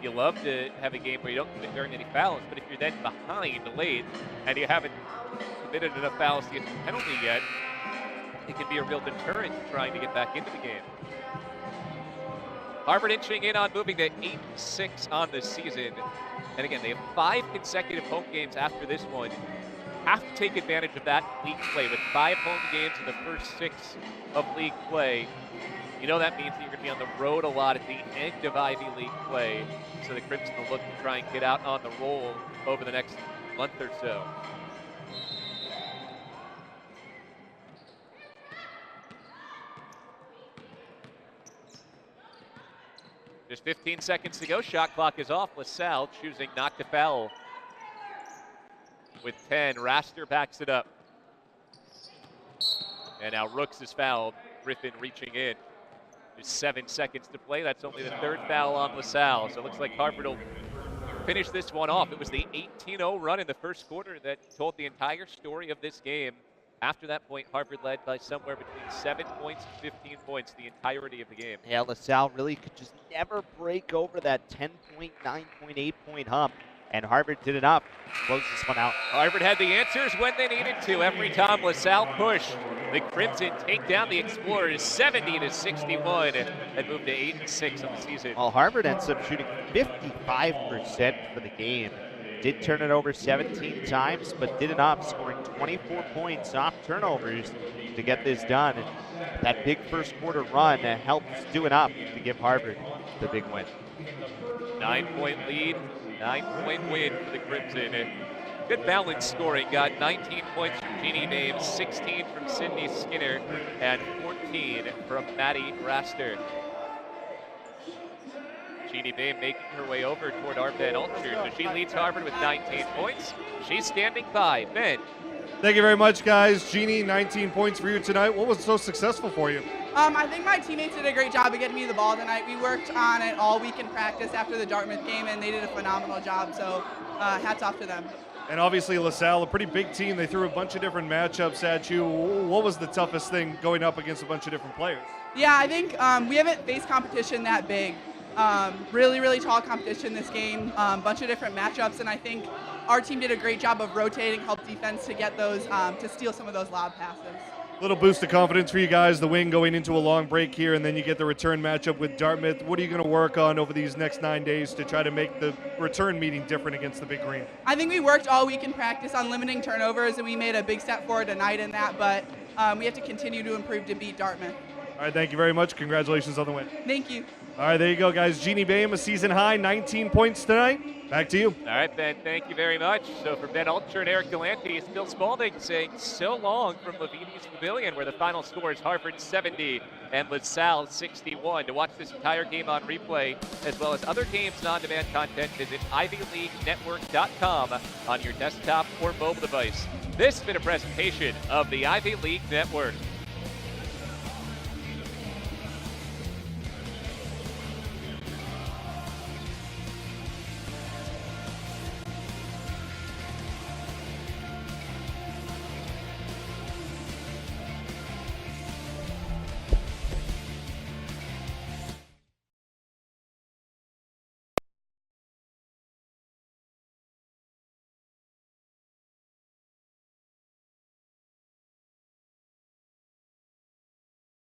A: You love to have a game where you don't commit very many fouls, but if you're then behind late and you haven't committed enough fouls to get the penalty yet, it can be a real deterrent trying to get back into the game. Harvard inching in on moving to 8-6 on the season. And again, they have 5 consecutive home games after this one have to take advantage of that league play. With 5 home games in the first 6 of league play, you know that means that you're going to be on the road a lot at the end of Ivy League play. So the Crimson will look to try and get out on the roll over the next month or so. Just 15 seconds to go. Shot clock is off. LaSalle choosing not to foul. With 10, Raster backs it up. And now Rooks is fouled. Griffin reaching in. Just 7 seconds to play. That's only the 3rd foul on LaSalle. So it looks like Harvard will finish this one off. It was the 18-0 run in the first quarter that told the entire story of this game. After that point, Harvard led by somewhere between 7 points and 15 points the entirety of the game.
F: Yeah, LaSalle really could just never break over that 10-point, 9-point, 8-point hump. And Harvard did enough to close this one out.
A: Harvard had the answers when they needed to. Every time LaSalle pushed, the Crimson take down the Explorers 70-61 and move to 8-6 on the season.
F: Well, Harvard ends up shooting 55% for the game. Did turn it over 17 times, but did enough, scoring 24 points off turnovers to get this done. And that big first quarter run helped do enough to give Harvard the big win.
A: 9-point lead. 9-point win for the Crimson. Good balanced scoring. Got 19 points from Jeannie Bames, 16 from Sydney Skinner, and 14 from Maddie Raster. Jeannie Bame making her way over toward our Ben Ulcher. So she leads Harvard with 19 points. She's standing by. Ben.
G: Thank you very much, guys. Jeannie, 19 points for you tonight. What was so successful for you?
K: I think my teammates did a great job of getting me the ball tonight. We worked on it all week in practice after the Dartmouth game, and they did a phenomenal job, so hats off to them.
G: And obviously LaSalle, a pretty big team. They threw a bunch of different matchups at you. What was the toughest thing going up against a bunch of different players?
K: Yeah, I think we haven't faced competition that big. Really, really tall competition this game, bunch of different matchups, and I think our team did a great job of rotating, help defense to get those, to steal some of those lob passes.
G: Little boost of confidence for you guys, the win going into a long break here, and then you get the return matchup with Dartmouth. What are you going to work on over these next 9 days to try to make the return meeting different against the Big Green?
K: I think we worked all week in practice on limiting turnovers, and we made a big step forward tonight in that, but we have to continue to improve to beat Dartmouth.
G: All right, thank you very much. Congratulations on the win.
K: Thank you.
G: All right, there you go, guys. Jeannie Bame, a season high, 19 points tonight. Back to you.
A: All right, Ben, thank you very much. So for Ben Ulcher and Eric Galante, Bill Spalding saying so long from Lavini's Pavilion, where the final score is Harvard 70 and LaSalle 61. To watch this entire game on replay, as well as other games and on-demand content, visit ivyleaguenetwork.com on your desktop or mobile device. This has been a presentation of the Ivy League Network.